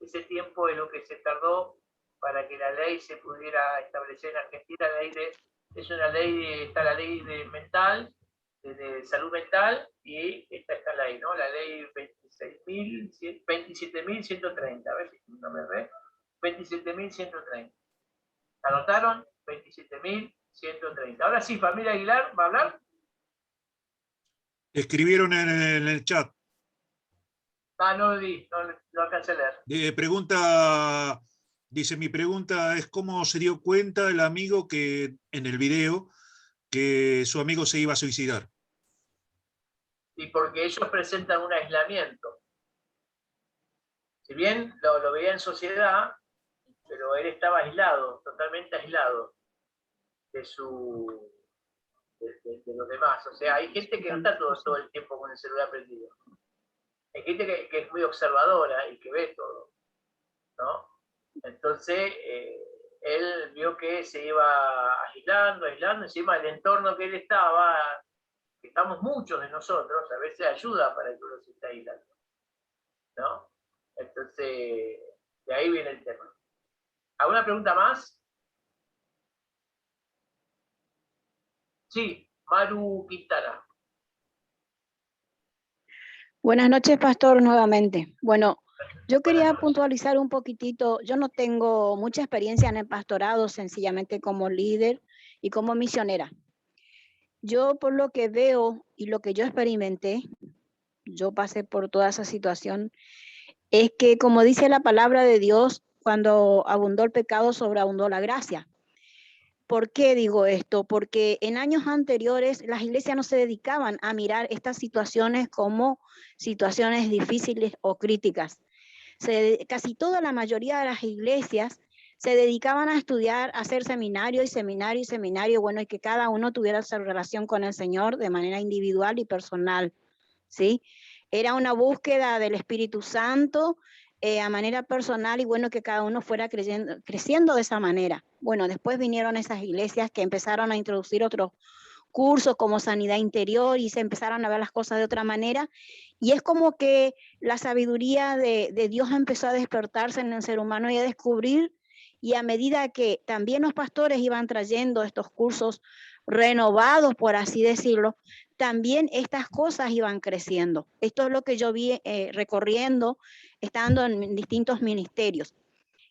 ese tiempo es lo que se tardó para que la ley se pudiera establecer en Argentina. Es una ley, está la ley mental, de salud mental, y esta está la ley, ¿no? La ley 27.130, a ver si no me ve. 27.130. ¿Anotaron? 27.130. Ahora sí, familia Aguilar, ¿va a hablar? Escribieron en el chat. No lo vi, no alcancé a leer. Dice, mi pregunta es cómo se dio cuenta el amigo que en el video que su amigo se iba a suicidar. Y porque ellos presentan un aislamiento. Si bien lo veía en sociedad, pero él estaba aislado, totalmente aislado de los demás. O sea, hay gente que no está todo el tiempo con el celular prendido. Hay gente que es muy observadora y que ve todo, ¿no? Entonces, él vio que se iba aislando, encima el entorno que él estaba, que estamos muchos de nosotros, a veces ayuda para que uno se esté aislando, ¿no? Entonces, de ahí viene el tema. ¿Alguna pregunta más? Sí, Maru Quintana. Buenas noches, pastor, nuevamente. Bueno, yo quería puntualizar un poquitito. Yo no tengo mucha experiencia en el pastorado, sencillamente como líder y como misionera. Yo, por lo que veo y lo que yo experimenté, yo pasé por toda esa situación, es que, como dice la palabra de Dios, cuando abundó el pecado, sobreabundó la gracia. ¿Por qué digo esto? Porque en años anteriores las iglesias no se dedicaban a mirar estas situaciones como situaciones difíciles o críticas. Casi toda la mayoría de las iglesias se dedicaban a estudiar, a hacer seminario, bueno, y que cada uno tuviera su relación con el Señor de manera individual y personal, ¿sí? Era una búsqueda del Espíritu Santo a manera personal, y bueno, que cada uno fuera creciendo de esa manera. Bueno, después vinieron esas iglesias que empezaron a introducir otros cursos como sanidad interior y se empezaron a ver las cosas de otra manera, y es como que la sabiduría de Dios empezó a despertarse en el ser humano y a descubrir y a medida que también los pastores iban trayendo estos cursos renovados, por así decirlo, también estas cosas iban creciendo. Esto es lo que yo vi recorriendo, estando en distintos ministerios.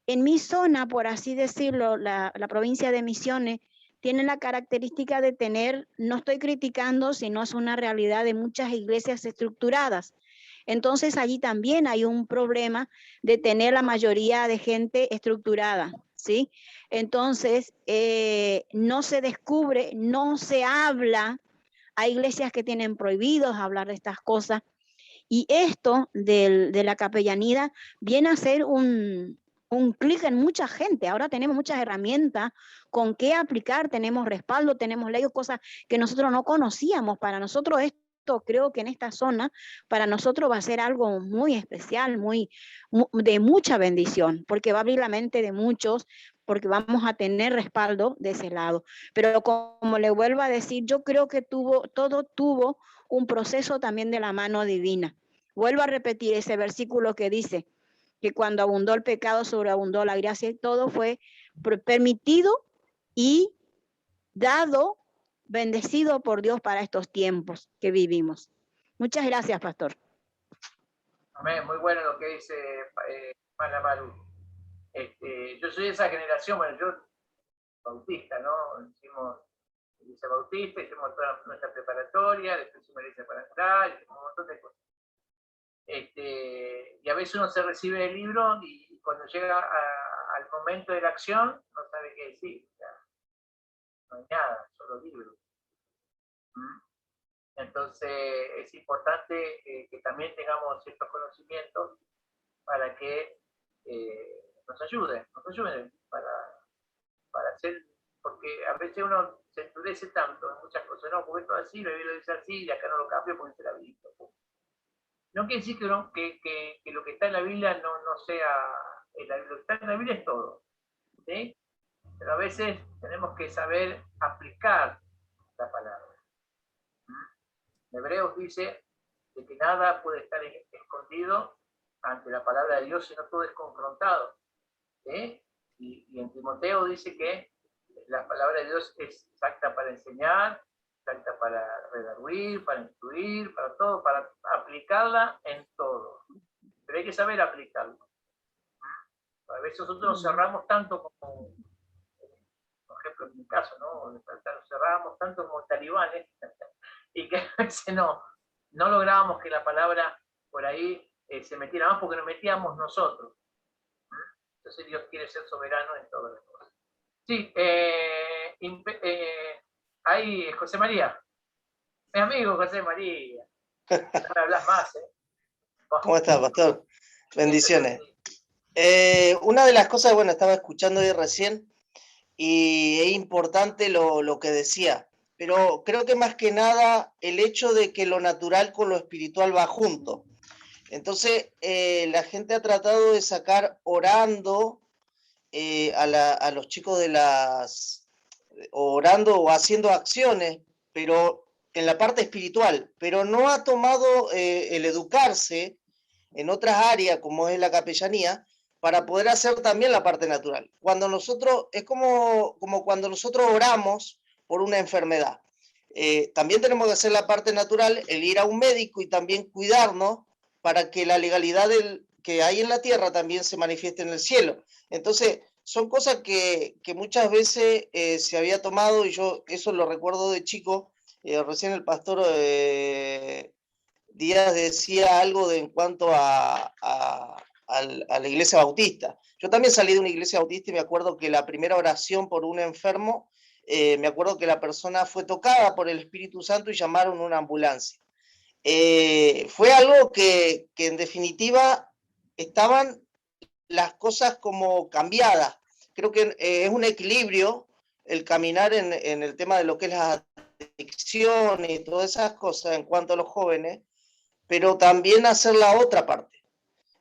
En mi zona, por así decirlo, la provincia de Misiones tiene la característica de tener, no estoy criticando, sino es una realidad de muchas iglesias estructuradas. Entonces allí también hay un problema de tener la mayoría de gente estructurada, ¿sí? Entonces no se descubre, no se habla. Hay iglesias que tienen prohibidos hablar de estas cosas. Y esto de la capellanía viene a ser un clic en mucha gente. Ahora tenemos muchas herramientas con qué aplicar, tenemos respaldo, tenemos leyes, cosas que nosotros no conocíamos. Para nosotros esto, creo que en esta zona, para nosotros va a ser algo muy especial, de mucha bendición, porque va a abrir la mente de muchos, porque vamos a tener respaldo de ese lado. Pero como le vuelvo a decir, yo creo que todo tuvo un proceso también de la mano divina. Vuelvo a repetir ese versículo que dice que cuando abundó el pecado, sobreabundó la gracia, y todo fue permitido y dado, bendecido por Dios para estos tiempos que vivimos. Muchas gracias, pastor. Amén, muy bueno lo que dice Mana Maru. Yo soy de esa generación, bueno, yo bautista, ¿no? Hicimos iglesia bautista, hicimos toda nuestra preparatoria, después hicimos iglesia pastoral, hicimos un montón de cosas. Y a veces uno se recibe el libro y cuando llega al momento de la acción no sabe qué decir. O sea, no hay nada, solo libros. Entonces es importante que también tengamos ciertos conocimientos para que nos ayuden para hacer, porque a veces uno se endurece tanto en muchas cosas, no, porque esto es así, la Biblia dice así, y acá no lo cambio porque se la ha visto. No quiere decir que lo que está en la Biblia no sea, lo que está en la Biblia es todo, ¿sí? Pero a veces tenemos que saber aplicar la palabra. Hebreos dice de que nada puede estar escondido ante la palabra de Dios, sino todo es confrontado. ¿Sí? Y en Timoteo dice que la palabra de Dios es exacta para enseñar, exacta para redarguir, para instruir, para todo, para aplicarla en todo. Pero hay que saber aplicarlo. A veces nosotros nos cerramos tanto como, por ejemplo, en mi caso, ¿no? Nos cerrábamos tanto como talibanes y que a veces no lográbamos que la palabra por ahí se metiera más porque nos metíamos nosotros. Entonces Dios quiere ser soberano en todas las cosas. Sí, ahí José María. Mi amigo José María. No hablas más, ¿eh? ¿Cómo estás, pastor? Bendiciones. Una de las cosas, bueno, estaba escuchando ahí recién y es importante lo que decía, pero creo que más que nada el hecho de que lo natural con lo espiritual va junto. Entonces, la gente ha tratado de sacar orando a los chicos orando o haciendo acciones, pero en la parte espiritual, pero no ha tomado el educarse en otras áreas, como es la capellanía, para poder hacer también la parte natural. Cuando nosotros, es como cuando nosotros oramos por una enfermedad. También tenemos que hacer la parte natural, el ir a un médico y también cuidarnos para que la legalidad que hay en la tierra también se manifieste en el cielo. Entonces, son cosas que muchas veces se había tomado, y yo eso lo recuerdo de chico. Recién el pastor Díaz decía algo en cuanto a la iglesia bautista. Yo también salí de una iglesia bautista y me acuerdo que la primera oración por un enfermo, me acuerdo que la persona fue tocada por el Espíritu Santo y llamaron una ambulancia. Fue algo que en definitiva estaban las cosas como cambiadas. Creo que es un equilibrio el caminar en el tema de lo que es la adicción y todas esas cosas en cuanto a los jóvenes, pero también hacer la otra parte.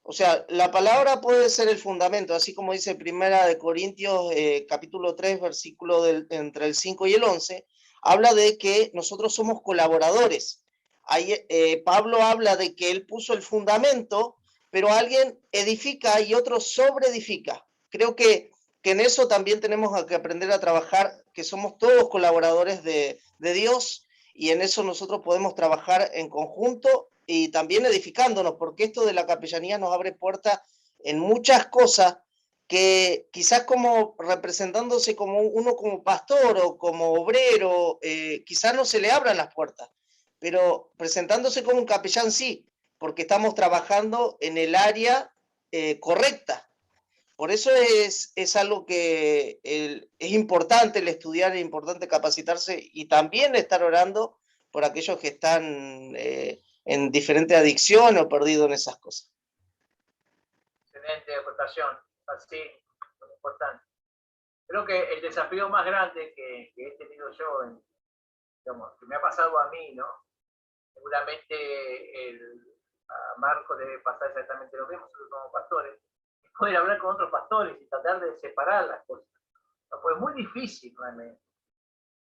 O sea, la palabra puede ser el fundamento, así como dice Primera de Corintios, capítulo 3, versículo entre el 5 y el 11, habla de que nosotros somos colaboradores. Ahí, Pablo habla de que él puso el fundamento, pero alguien edifica y otro sobreedifica. Creo que que en eso también tenemos que aprender a trabajar, que somos todos colaboradores de Dios, y en eso nosotros podemos trabajar en conjunto y también edificándonos, porque esto de la capellanía nos abre puertas en muchas cosas que quizás como representándose como uno como pastor o como obrero, quizás no se le abran las puertas, pero presentándose como un capellán sí, porque estamos trabajando en el área correcta. Por eso es algo que es importante el estudiar, es importante capacitarse y también estar orando por aquellos que están en diferentes adicciones o perdidos en esas cosas. Excelente acotación, así, muy importante. Creo que el desafío más grande que he tenido yo, digamos, que me ha pasado a mí, ¿no? Seguramente a Marco debe pasar exactamente lo mismo, nosotros somos pastores, es poder hablar con otros pastores y tratar de separar las cosas. No, pues es muy difícil realmente.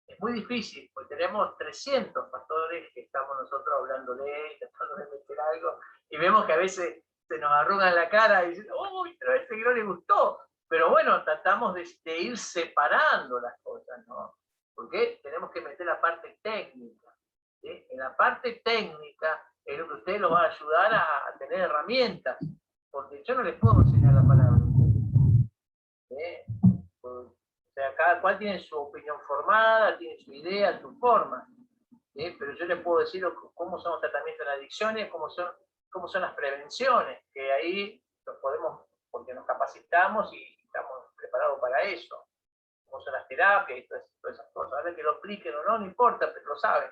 Es muy difícil, porque tenemos 300 pastores que estamos nosotros hablando de él, tratando de meter algo, y vemos que a veces se nos arrugan la cara y dicen, uy, pero a este no le gustó. Pero bueno, tratamos de ir separando las cosas, ¿no? Porque tenemos que meter la parte técnica. ¿Sí? En la parte técnica es lo que usted lo va a ayudar a tener herramientas, porque yo no les puedo enseñar la palabra. ¿Sí? O sea, cada cual tiene su opinión formada, tiene su idea, su forma. ¿Sí? Pero yo les puedo decir cómo son los tratamientos de adicciones, cómo son las prevenciones, que ahí los podemos, porque nos capacitamos y estamos preparados para eso. Cómo son las terapias y todas esas cosas. Ahora que lo expliquen o no, no importa, pero lo saben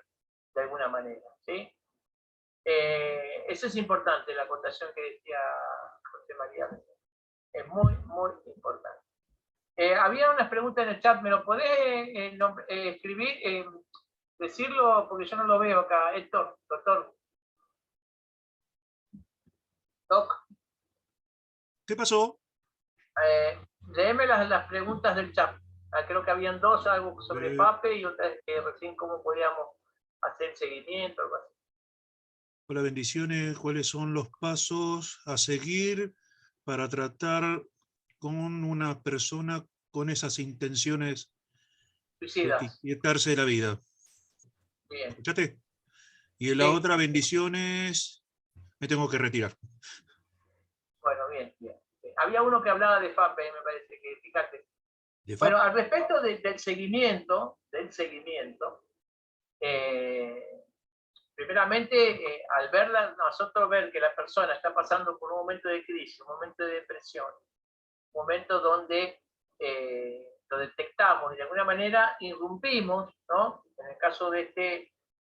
de alguna manera. ¿Sí? Eso es importante, la acotación que decía José María. Es muy, muy importante. Había unas preguntas en el chat, ¿me lo podés escribir? Decirlo, porque yo no lo veo acá. Héctor, doctor. Doc. ¿Qué pasó? Léeme las preguntas del chat. Creo que habían dos, algo sobre PAPE y otra recién cómo podíamos hacer seguimiento, algo así. Hola, bendiciones. ¿Cuáles son los pasos a seguir para tratar con una persona con esas intenciones suicidas de quitarse de la vida? Bien. ¿Escuchaste? Y en la otra, bendiciones, me tengo que retirar. Bueno, bien, bien. Había uno que hablaba de FAPE, me parece que, fíjate. Bueno, al respecto del seguimiento, primeramente, al nosotros ver que la persona está pasando por un momento de crisis, un momento de depresión, un momento donde lo detectamos y de alguna manera irrumpimos, ¿no? En el caso de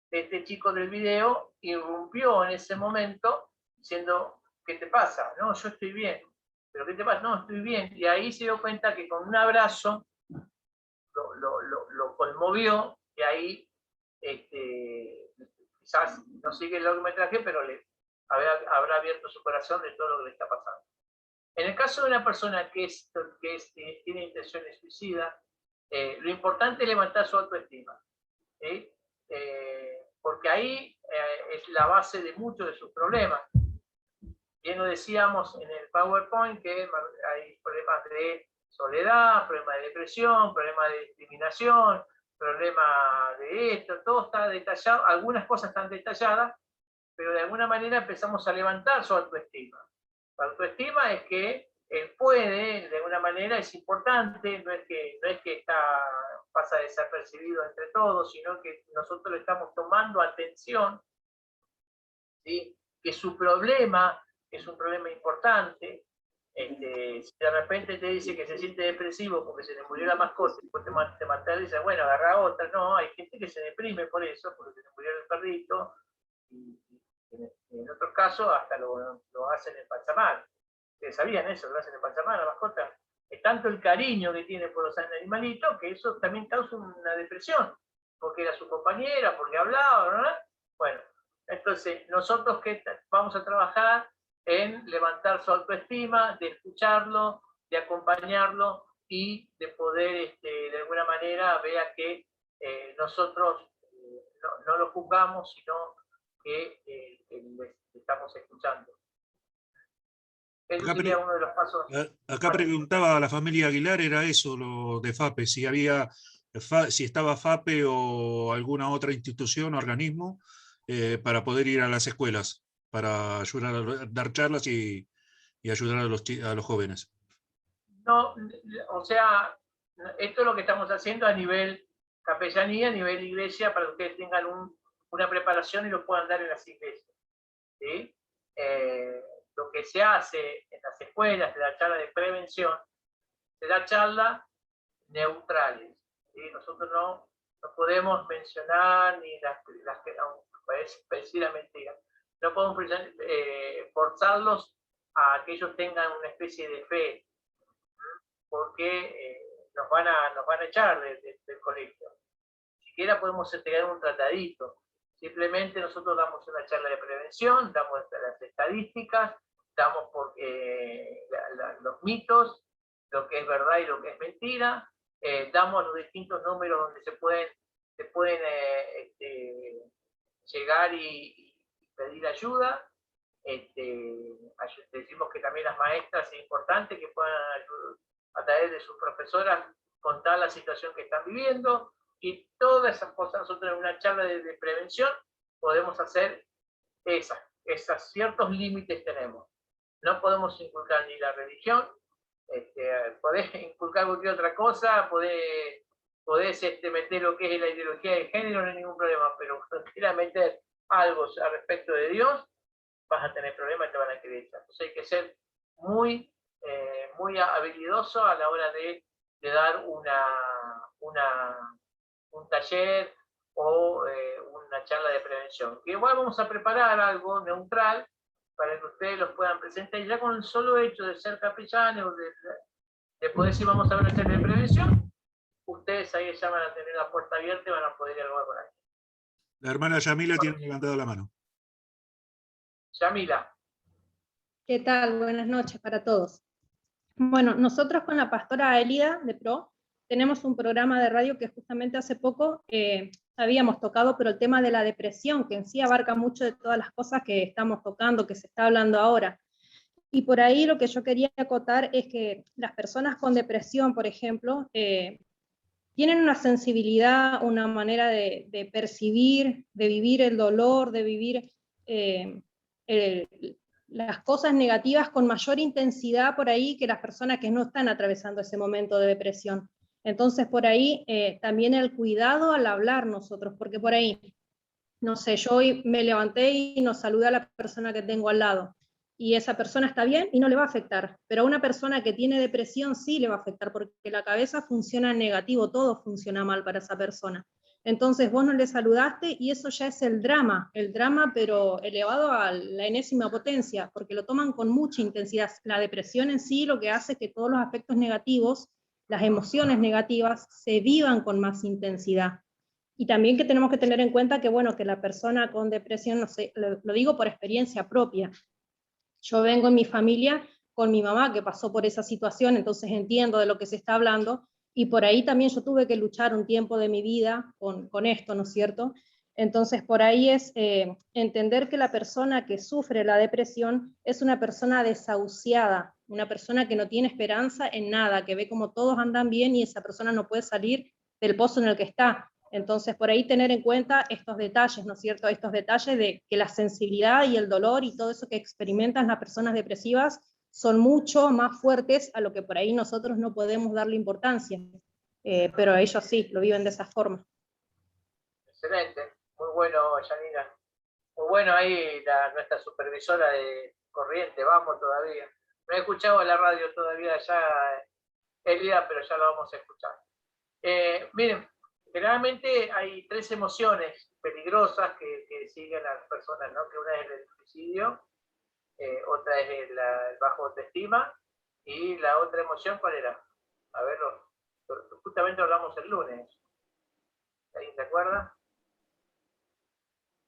este chico del video, irrumpió en ese momento diciendo, ¿qué te pasa? No, yo estoy bien. ¿Pero qué te pasa? No, estoy bien. Y ahí se dio cuenta que con un abrazo lo conmovió y ahí quizás no sigue el largometraje, pero habrá abierto su corazón de todo lo que le está pasando. En el caso de una persona que tiene intenciones suicidas, lo importante es levantar su autoestima, ¿sí? Porque ahí es la base de muchos de sus problemas. Bien lo decíamos en el PowerPoint que hay problemas de soledad, problemas de depresión, problemas de discriminación, problemas de esto, todo está detallado, algunas cosas están detalladas, pero de alguna manera empezamos a levantar su autoestima. La autoestima es que él puede, de alguna manera es importante, no es que pasa desapercibido entre todos, sino que nosotros le estamos tomando atención, ¿sí? Que su problema es un problema importante. Si de repente te dice que se siente depresivo porque se le murió la mascota y después te mata y dice, bueno, agarra otra. No, hay gente que se deprime por eso, porque se le murió el perrito, y en otros casos hasta lo hacen embalsamar. ¿Ustedes sabían eso? Lo hacen embalsamar a la mascota. Es tanto el cariño que tiene por los animalitos que eso también causa una depresión, porque era su compañera, porque hablaba, ¿no? Bueno, entonces nosotros que vamos a trabajar en levantar su autoestima, de escucharlo, de acompañarlo y de poder, de alguna manera, vea que nosotros no lo juzgamos, sino que le estamos escuchando. Ese Acá, sería uno de los pasos. acá preguntaba a la familia Aguilar, era eso lo de FAPE, si había, si estaba FAPE o alguna otra institución o organismo para poder ir a las escuelas, para ayudar a dar charlas y ayudar a a los jóvenes. No, o sea, esto es lo que estamos haciendo a nivel capellanía, a nivel iglesia, para que ustedes tengan una preparación y lo puedan dar en las iglesias. ¿Sí? Lo que se hace en las escuelas, de la charla de prevención, se da charlas neutrales. ¿Sí? Nosotros no podemos mencionar ni las que parece mentira. No podemos forzarlos a que ellos tengan una especie de fe, porque nos van a echar del colegio. Ni siquiera podemos entregar un tratadito. Simplemente nosotros damos una charla de prevención, damos las estadísticas, damos los mitos, lo que es verdad y lo que es mentira, damos los distintos números donde se pueden llegar y pedir ayuda. Decimos que también las maestras es importante que puedan a través de sus profesoras contar la situación que están viviendo, y todas esas cosas nosotros en una charla de prevención podemos hacer esas ciertos límites tenemos. No podemos inculcar ni la religión, podés inculcar cualquier otra cosa, podés meter lo que es la ideología de género, no hay ningún problema, pero cuando quieras meter algo al respecto de Dios, vas a tener problemas y te van a querer echar. Entonces hay que ser muy habilidoso a la hora de dar un taller o una charla de prevención. Que igual vamos a preparar algo neutral para que ustedes los puedan presentar, y ya con el solo hecho de ser capellanes o de poder decir vamos a ver una charla de prevención, ustedes ahí ya van a tener la puerta abierta y van a poder dialogar con alguien. La hermana Yamila tiene levantado la mano. Yamila. ¿Qué tal? Buenas noches para todos. Bueno, nosotros con la pastora Elida de Pro tenemos un programa de radio que justamente hace poco habíamos tocado, pero el tema de la depresión, que en sí abarca mucho de todas las cosas que estamos tocando, que se está hablando ahora. Y por ahí lo que yo quería acotar es que las personas con depresión, por ejemplo, tienen una sensibilidad, una manera de percibir, de vivir el dolor, de vivir las cosas negativas con mayor intensidad por ahí que las personas que no están atravesando ese momento de depresión. Entonces por ahí también el cuidado al hablar nosotros, porque por ahí, no sé, yo hoy me levanté y nos saludé a la persona que tengo al lado, y esa persona está bien y no le va a afectar, pero a una persona que tiene depresión sí le va a afectar, porque la cabeza funciona en negativo, todo funciona mal para esa persona. Entonces vos no le saludaste y eso ya es el drama pero elevado a la enésima potencia, porque lo toman con mucha intensidad. La depresión en sí lo que hace es que todos los aspectos negativos, las emociones negativas, se vivan con más intensidad. Y también que tenemos que tener en cuenta que, bueno, que la persona con depresión, no sé, lo digo por experiencia propia. Yo vengo en mi familia con mi mamá que pasó por esa situación, entonces entiendo de lo que se está hablando, y por ahí también yo tuve que luchar un tiempo de mi vida con esto, ¿no es cierto? Entonces por ahí es entender que la persona que sufre la depresión es una persona desahuciada, una persona que no tiene esperanza en nada, que ve como todos andan bien y esa persona no puede salir del pozo en el que está. Entonces, por ahí tener en cuenta estos detalles, ¿no es cierto? Estos detalles de que la sensibilidad y el dolor y todo eso que experimentan las personas depresivas son mucho más fuertes a lo que por ahí nosotros no podemos darle importancia. Pero ellos sí, lo viven de esa forma. Excelente, muy bueno, Yanina. Muy bueno ahí nuestra supervisora de corriente, vamos todavía. No he escuchado la radio todavía ya, Elida, pero ya la vamos a escuchar. Miren, generalmente hay 3 emociones peligrosas que siguen a las personas, ¿no? Que una es el suicidio, otra es el bajo autoestima, y la otra emoción, ¿cuál era? A ver, justamente hablamos el lunes. ¿Alguien se acuerda?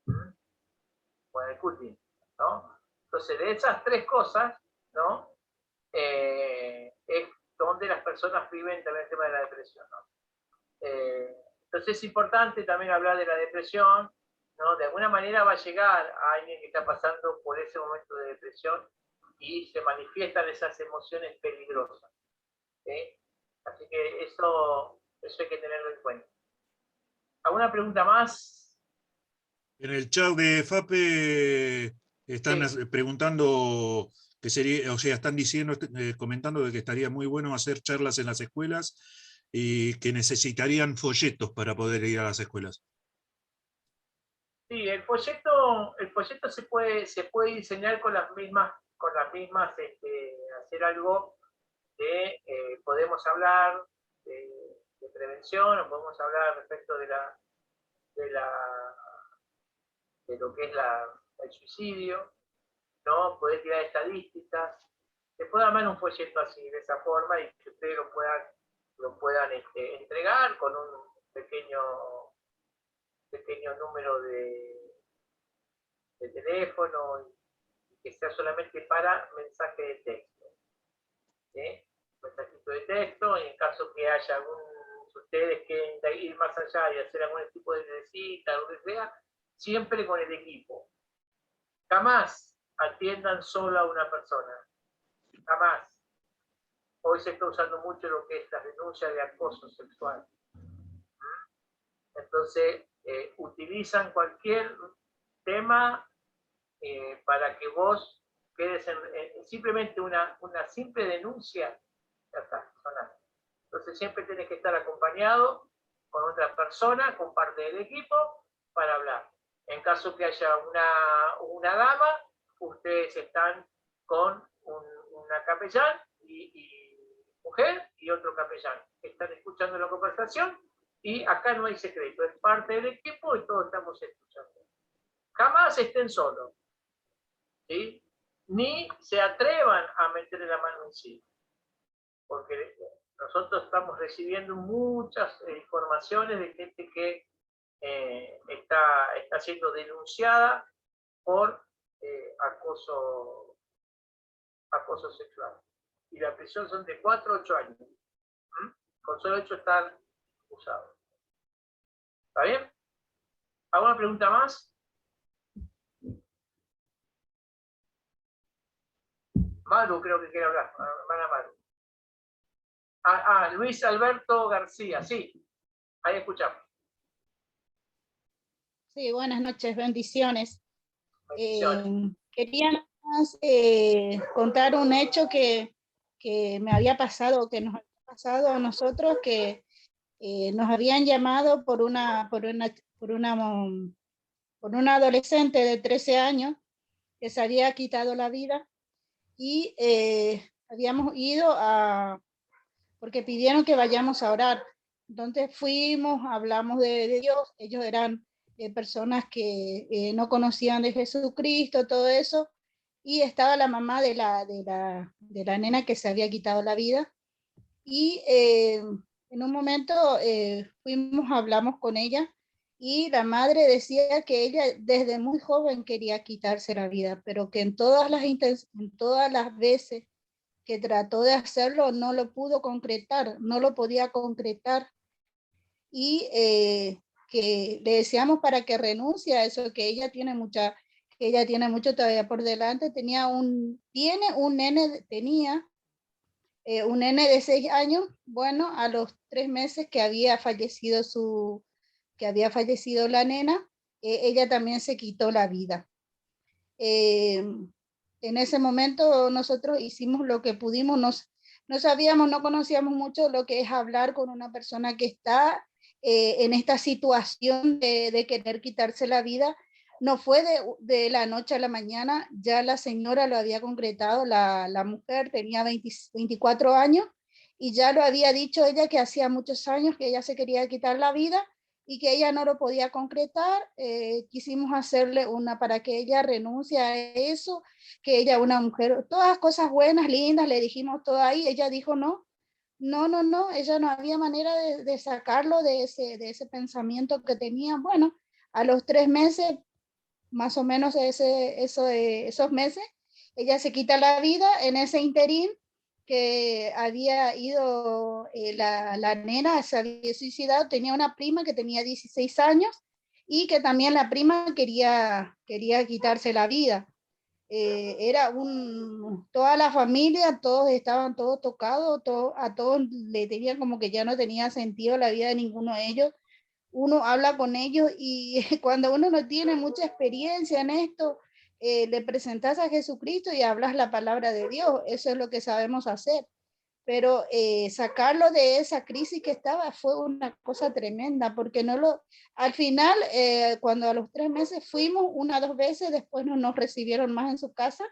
Bueno, el cutting, ¿no? Entonces, de esas 3 cosas, ¿no? Es donde las personas viven también el tema de la depresión, ¿no? Entonces es importante también hablar de la depresión, ¿no? De alguna manera va a llegar a alguien que está pasando por ese momento de depresión y se manifiestan esas emociones peligrosas. ¿Sí? Así que eso hay que tenerlo en cuenta. ¿Alguna pregunta más? En el chat de FAPE están preguntando que sería, o sea, están diciendo, comentando de que estaría muy bueno hacer charlas en las escuelas y que necesitarían folletos para poder ir a las escuelas. Sí, el folleto se puede diseñar con las mismas, hacer algo de, podemos hablar de prevención, o podemos hablar respecto de lo que es el suicidio, ¿no? Poder tirar estadísticas. Se puede armar un folleto así, de esa forma, y que ustedes lo puedan entregar con un pequeño número de teléfono, y que sea solamente para mensaje de texto. ¿Sí? Mensajito de texto, y en caso que haya si ustedes quieren ir más allá y hacer algún tipo de visita, lo que sea, siempre con el equipo. Jamás atiendan solo a una persona. Jamás. Hoy se está usando mucho lo que es la denuncia de acoso sexual. Entonces, utilizan cualquier tema para que vos quedes simplemente una simple denuncia, ya está, sonaste. Entonces siempre tenés que estar acompañado con otra persona, con parte del equipo, para hablar. En caso que haya una dama, ustedes están con una capellán y mujer y otro capellán. Están escuchando la conversación y acá no hay secreto, es parte del equipo y todos estamos escuchando. Jamás estén solos, ¿sí? Ni se atrevan a meterle la mano encima, porque nosotros estamos recibiendo muchas informaciones de gente que está siendo denunciada por acoso sexual. Y la prisión son de 4 a 8 años. Con solo hecho estar acusado. ¿Está bien? ¿Alguna pregunta más? Maru creo que quiere hablar. Hermana Maru. Luis Alberto García, sí. Ahí escuchamos. Sí, buenas noches, bendiciones. Quería más, contar un hecho que me había pasado, que nos había pasado a nosotros, que nos habían llamado por una adolescente de 13 años que se había quitado la vida, y habíamos ido porque pidieron que vayamos a orar. Entonces fuimos, hablamos de Dios. Ellos eran personas que no conocían de Jesucristo, todo eso, y estaba la mamá de la nena que se había quitado la vida, y en un momento fuimos, hablamos con ella, y la madre decía que ella desde muy joven quería quitarse la vida, pero que en todas las veces que trató de hacerlo no lo pudo concretar, no lo podía concretar, y que le deseamos para que renuncie a eso, que ella tiene mucho todavía por delante. Tenía un nene de 6 años, bueno, a los 3 meses que había fallecido la nena, ella también se quitó la vida. En ese momento nosotros hicimos lo que pudimos, no sabíamos, no conocíamos mucho lo que es hablar con una persona que está en esta situación de querer quitarse la vida. No fue de la noche a la mañana, ya la señora lo había concretado, la mujer tenía 24 años, y ya lo había dicho ella que hacía muchos años que ella se quería quitar la vida y que ella no lo podía concretar. Quisimos hacerle para que ella renuncie a eso, que ella, una mujer, todas cosas buenas, lindas, le dijimos todo ahí. Ella dijo no, ella no había manera de sacarlo de ese pensamiento que tenía. Bueno, a los 3 meses, más o menos esos meses, ella se quita la vida. En ese interín que había ido la nena, se había suicidado, tenía una prima que tenía 16 años y que también la prima quería quitarse la vida. era toda la familia, todos estaban todos tocados, a todos le tenían como que ya no tenía sentido la vida de ninguno de ellos. Uno habla con ellos y cuando uno no tiene mucha experiencia en esto, le presentas a Jesucristo y hablas la palabra de Dios. Eso es lo que sabemos hacer. Pero sacarlo de esa crisis que estaba fue una cosa tremenda, porque al final, cuando a los 3 meses fuimos, 1 o 2 veces, después no nos recibieron más en su casa,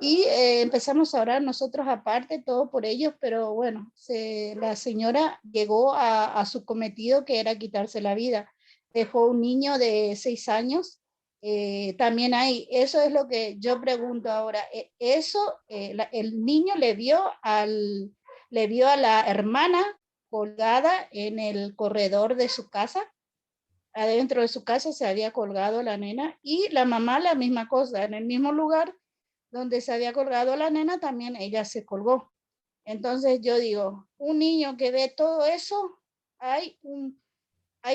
y empezamos a orar nosotros aparte, todo por ellos, pero bueno, la señora llegó a su cometido, que era quitarse la vida. Dejó un niño de 6 años, también hay, eso es lo que yo pregunto ahora, el niño le vio a la hermana colgada en el corredor de su casa, adentro de su casa se había colgado la nena, y la mamá la misma cosa, en el mismo lugar donde se había colgado la nena, también ella se colgó. Entonces yo digo, un niño que ve todo eso, hay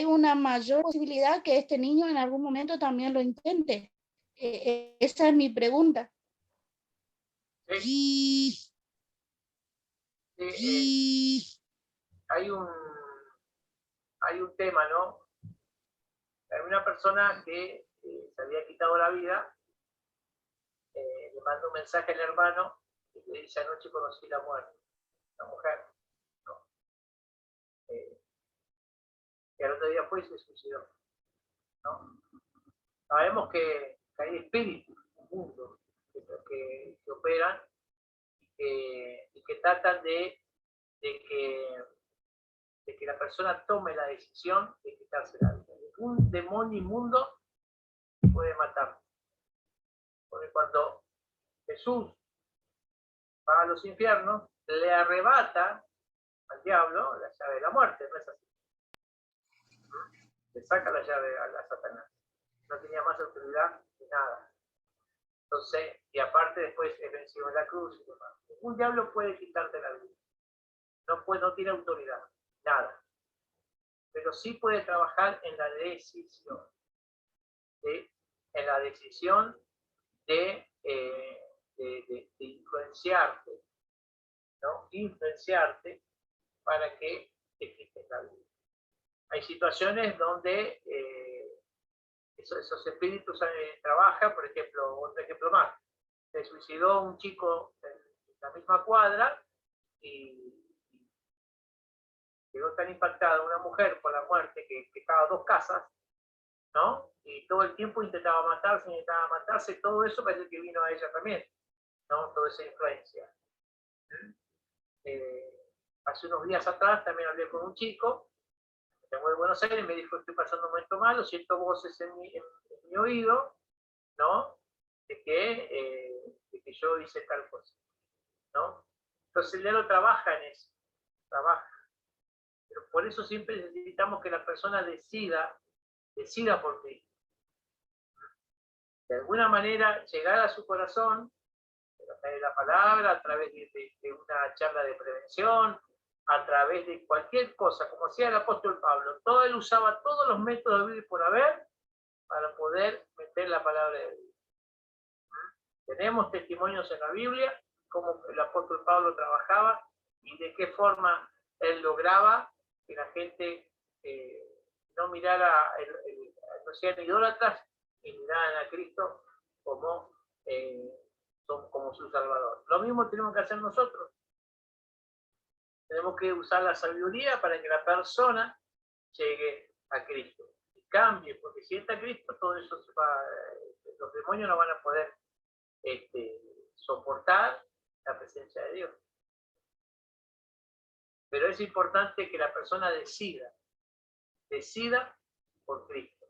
una mayor posibilidad que este niño en algún momento también lo intente. Esa es mi pregunta. Sí. Hay un tema, ¿no? Hay una persona que se había quitado la vida, le manda un mensaje al hermano y le dice: anoche conocí la muerte, la mujer, ¿no? Y al otro día fue y se suicidó, ¿no? Sabemos que hay espíritus en el mundo que operan y que tratan de que la persona tome la decisión de quitarse la vida. Un demonio inmundo puede matar. Porque cuando Jesús va a los infiernos, le arrebata al diablo la llave de la muerte, ¿no es así? Le saca la llave a Satanás. No tenía más autoridad de nada. Entonces, y aparte después es vencido en la cruz y demás. Ningún diablo puede quitarte la vida. No tiene autoridad, nada. Pero sí puede trabajar en la decisión. En la decisión de influenciarte, ¿no? Influenciarte para que te quites la vida. Hay situaciones donde esos espíritus trabajan, por ejemplo, otro ejemplo más, se suicidó un chico en la misma cuadra y quedó tan impactada una mujer por la muerte que estaba a 2 casas, ¿no? Y todo el tiempo intentaba matarse, todo eso parece que vino a ella también, ¿no? Toda esa influencia. Hace unos días atrás también hablé con un chico, tengo de Buenos Aires, me dijo: estoy pasando un momento malo, siento voces en mi oído, ¿no? De que yo hice tal cosa, ¿no? Entonces el diablo trabaja en eso, trabaja. Pero por eso siempre necesitamos que la persona decida por ti. De alguna manera llegar a su corazón, a través de la palabra, a través de una charla de prevención, a través de cualquier cosa, como hacía el apóstol Pablo. Él usaba todos los métodos de vida y por haber para poder meter la palabra de Dios. Tenemos testimonios en la Biblia, cómo el apóstol Pablo trabajaba y de qué forma él lograba que la gente no mirara, no sean idólatras y miraran a Cristo como su Salvador. Lo mismo tenemos que hacer nosotros. Tenemos que usar la sabiduría para que la persona llegue a Cristo y cambie, porque si está Cristo, todo eso se va, los demonios no van a poder soportar la presencia de Dios. Pero es importante que la persona decida por Cristo.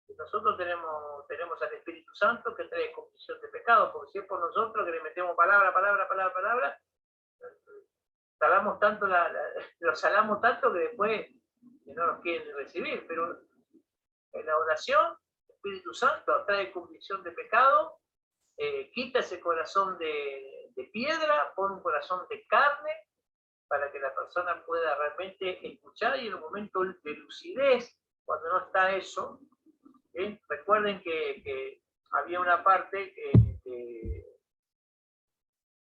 Y nosotros tenemos al Espíritu Santo que trae convicción de pecado, porque si es por nosotros que le metemos palabra, salamos tanto lo salamos tanto que después no nos quieren recibir. Pero en la oración, el Espíritu Santo trae convicción de pecado, quita ese corazón de piedra, pone un corazón de carne, para que la persona pueda realmente escuchar, y en un momento de lucidez, cuando no está eso, recuerden que había una parte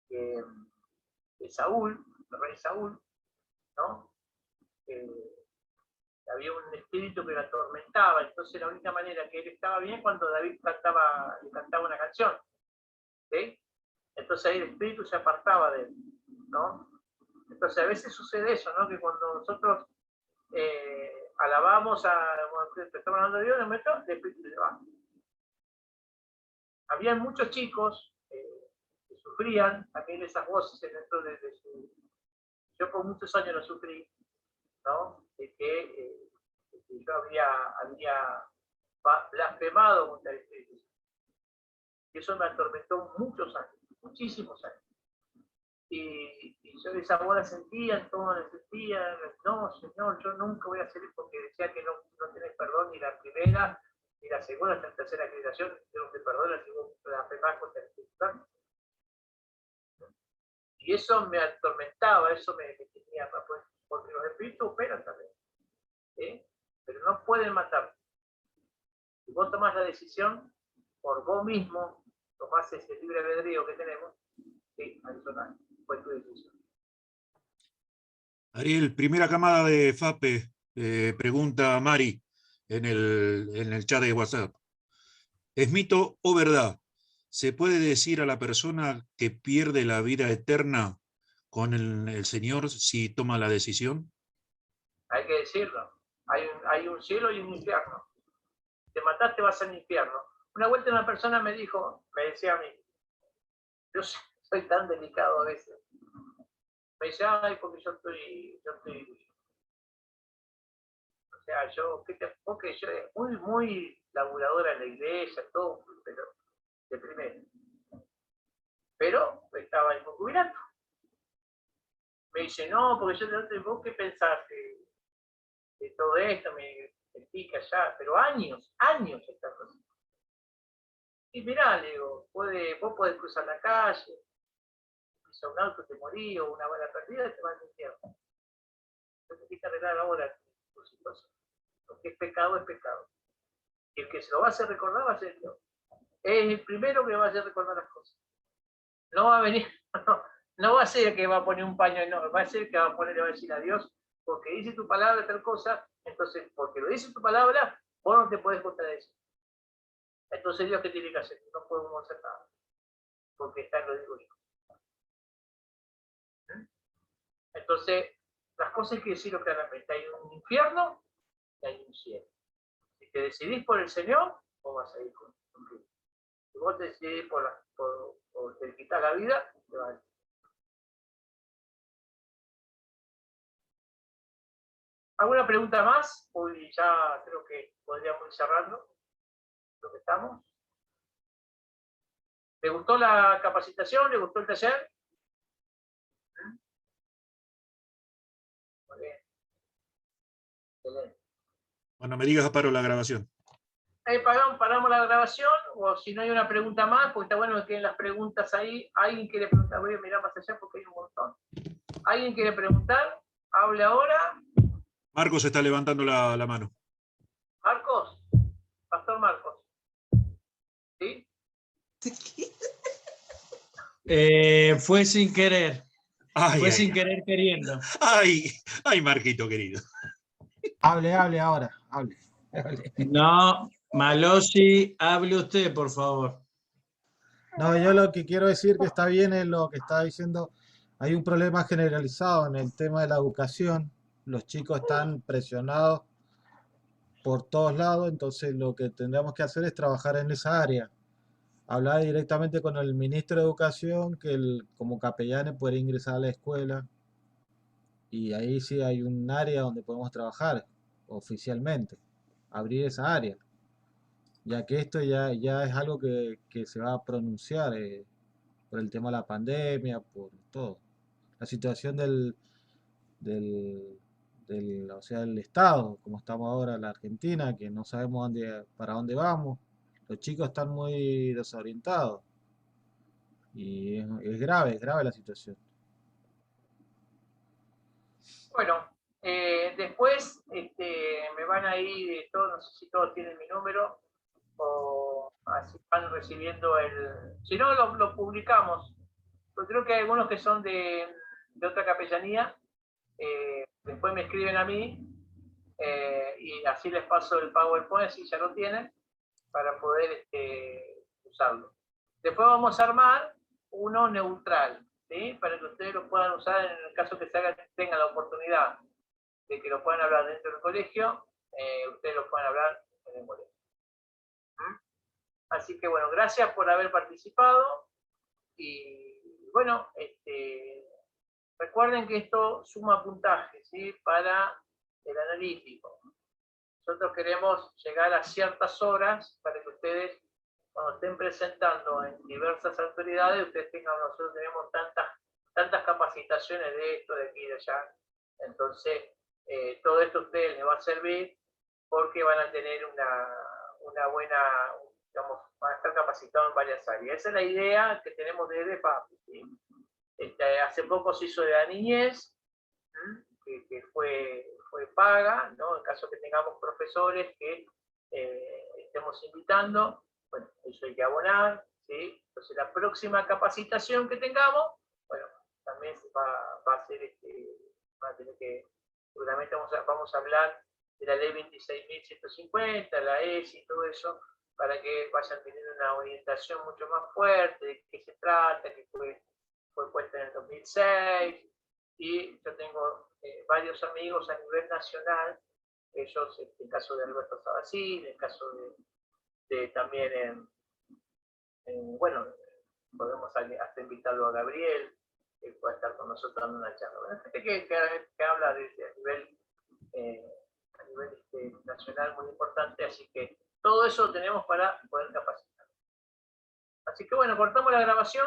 de Saúl, el rey Saúl, ¿no? Había un espíritu que lo atormentaba, entonces la única manera que él estaba bien cuando David le cantaba una canción, ¿sí? Entonces ahí el espíritu se apartaba de él, ¿no? Entonces a veces sucede eso, ¿no? Que cuando nosotros alabamos estamos hablando de Dios, de momento el espíritu se va. Había muchos chicos que sufrían también esas voces dentro de su... Yo por muchos años lo sufrí, ¿no? De que yo había blasfemado contra el Espíritu. Y eso me atormentó muchos años, muchísimos años. Y yo esa voz la sentía, todo la sentía, no, Señor, yo nunca voy a hacer eso, porque decía que no tenés perdón ni la primera, ni la segunda, ni la tercera generación, no te perdonas si vos blasfemás contra el Espíritu Santo. Y eso me atormentaba, eso me tenía, pues, porque los espíritus operan también, ¿sí? Pero no pueden matar. Si vos tomás la decisión por vos mismo, tomás ese libre albedrío que tenemos, sí, adicional, fue tu decisión. Ariel, primera camada de FAPE, pregunta Mari en el chat de WhatsApp. ¿Es mito o verdad? ¿Se puede decir a la persona que pierde la vida eterna con el Señor si toma la decisión? Hay que decirlo. Hay un cielo y un infierno. Si te mataste vas al infierno. Una vuelta una persona me decía a mí, yo soy tan delicado a veces. Me dice, ay, porque yo estoy o sea, porque yo muy laburadora en la iglesia, todo, pero de primero. Pero estaba en concubinato. Me dice, no, porque vos qué pensás de todo esto, me pica ya, pero años esta cosa. Y mirá, le digo, vos podés cruzar la calle, pisa un auto, te morí, o una bala perdida, te vas al infierno. Entonces tienes que arreglar ahora tu situación. Lo que es pecado es pecado. Y el que se lo va a hacer recordar va a ser Dios. Es el primero que va a hacer recordar las cosas. No va a venir, no va a ser que va a poner un paño, no, va a ser que va a decir a Dios, porque dice tu palabra tal cosa, entonces, porque lo dice tu palabra, vos no te puedes contradecir. Entonces Dios, ¿qué tiene que hacer? No podemos hacer nada, porque está en lo digo yo. Entonces, las cosas hay que decirlo claramente. Hay un infierno y hay un cielo. Si te decidís por el Señor, vos vas a ir con Dios. Si vos te decidís por te quitar la vida, te vas a ir. ¿Alguna pregunta más? Hoy ya creo que podríamos ir cerrando lo que estamos. ¿Le gustó la capacitación? ¿Le gustó el taller? Muy bien. Excelente. Bueno, me digas, paro la grabación. Paramos la grabación, o si no hay una pregunta más, porque está bueno que queden las preguntas ahí. ¿Alguien quiere preguntar? Voy a mirar más allá porque hay un montón. ¿Alguien quiere preguntar? Hable ahora. Marcos está levantando la mano. Marcos, Pastor Marcos. ¿Sí? Fue sin querer. Ay, Sin querer queriendo. Ay, Marquito querido. Hable ahora, hable. No, Malossi, hable usted, por favor. No, yo lo que quiero decir que está bien es lo que está diciendo. Hay un problema generalizado en el tema de la educación. Los chicos están presionados por todos lados, entonces lo que tendríamos que hacer es trabajar en esa área. Hablar directamente con el ministro de Educación, que como capellanes puede ingresar a la escuela. Y ahí sí hay un área donde podemos trabajar oficialmente. Abrir esa área. Ya que esto ya es algo que se va a pronunciar por el tema de la pandemia, por todo. La situación del o sea, del Estado, como estamos ahora en la Argentina, que no sabemos para dónde vamos. Los chicos están muy desorientados y es grave la situación. Bueno, después me van a ir todos, no sé si todos tienen mi número, o así van recibiendo el... Si no, lo publicamos. Yo creo que hay algunos que son de otra capellanía, después me escriben a mí, y así les paso el PowerPoint, así ya lo tienen, para poder usarlo. Después vamos a armar uno neutral, ¿sí? Para que ustedes lo puedan usar en el caso que tengan la oportunidad de que lo puedan hablar dentro del colegio, ustedes lo puedan hablar en el colegio. Así que bueno, gracias por haber participado y bueno, recuerden que esto suma puntaje, ¿sí? Para el analítico. Nosotros queremos llegar a ciertas horas para que ustedes, cuando estén presentando en diversas autoridades, ustedes tengan, nosotros tenemos tantas capacitaciones de esto, de aquí y de allá. Entonces, todo esto a ustedes les va a servir porque van a tener una buena, digamos, van a estar capacitados en varias áreas. Esa es la idea que tenemos desde FAPE, ¿sí? Hace poco se hizo de la niñez, que fue paga, ¿no? En caso que tengamos profesores que estemos invitando, bueno, eso hay que abonar, ¿sí? Entonces la próxima capacitación que tengamos, bueno, también va a ser, va a tener que, seguramente vamos a hablar de la ley 26.150, la ESI y todo eso, para que vayan teniendo una orientación mucho más fuerte de qué se trata, que fue puesta en el 2006, y yo tengo varios amigos a nivel nacional, ellos, en el caso de Alberto Sabacín, en el caso de también, bueno, podemos hasta invitarlo a Gabriel, que pueda estar con nosotros dando una charla. Bueno, gente que habla a nivel nacional muy importante, así que todo eso lo tenemos para poder capacitar. Así que bueno, cortamos la grabación.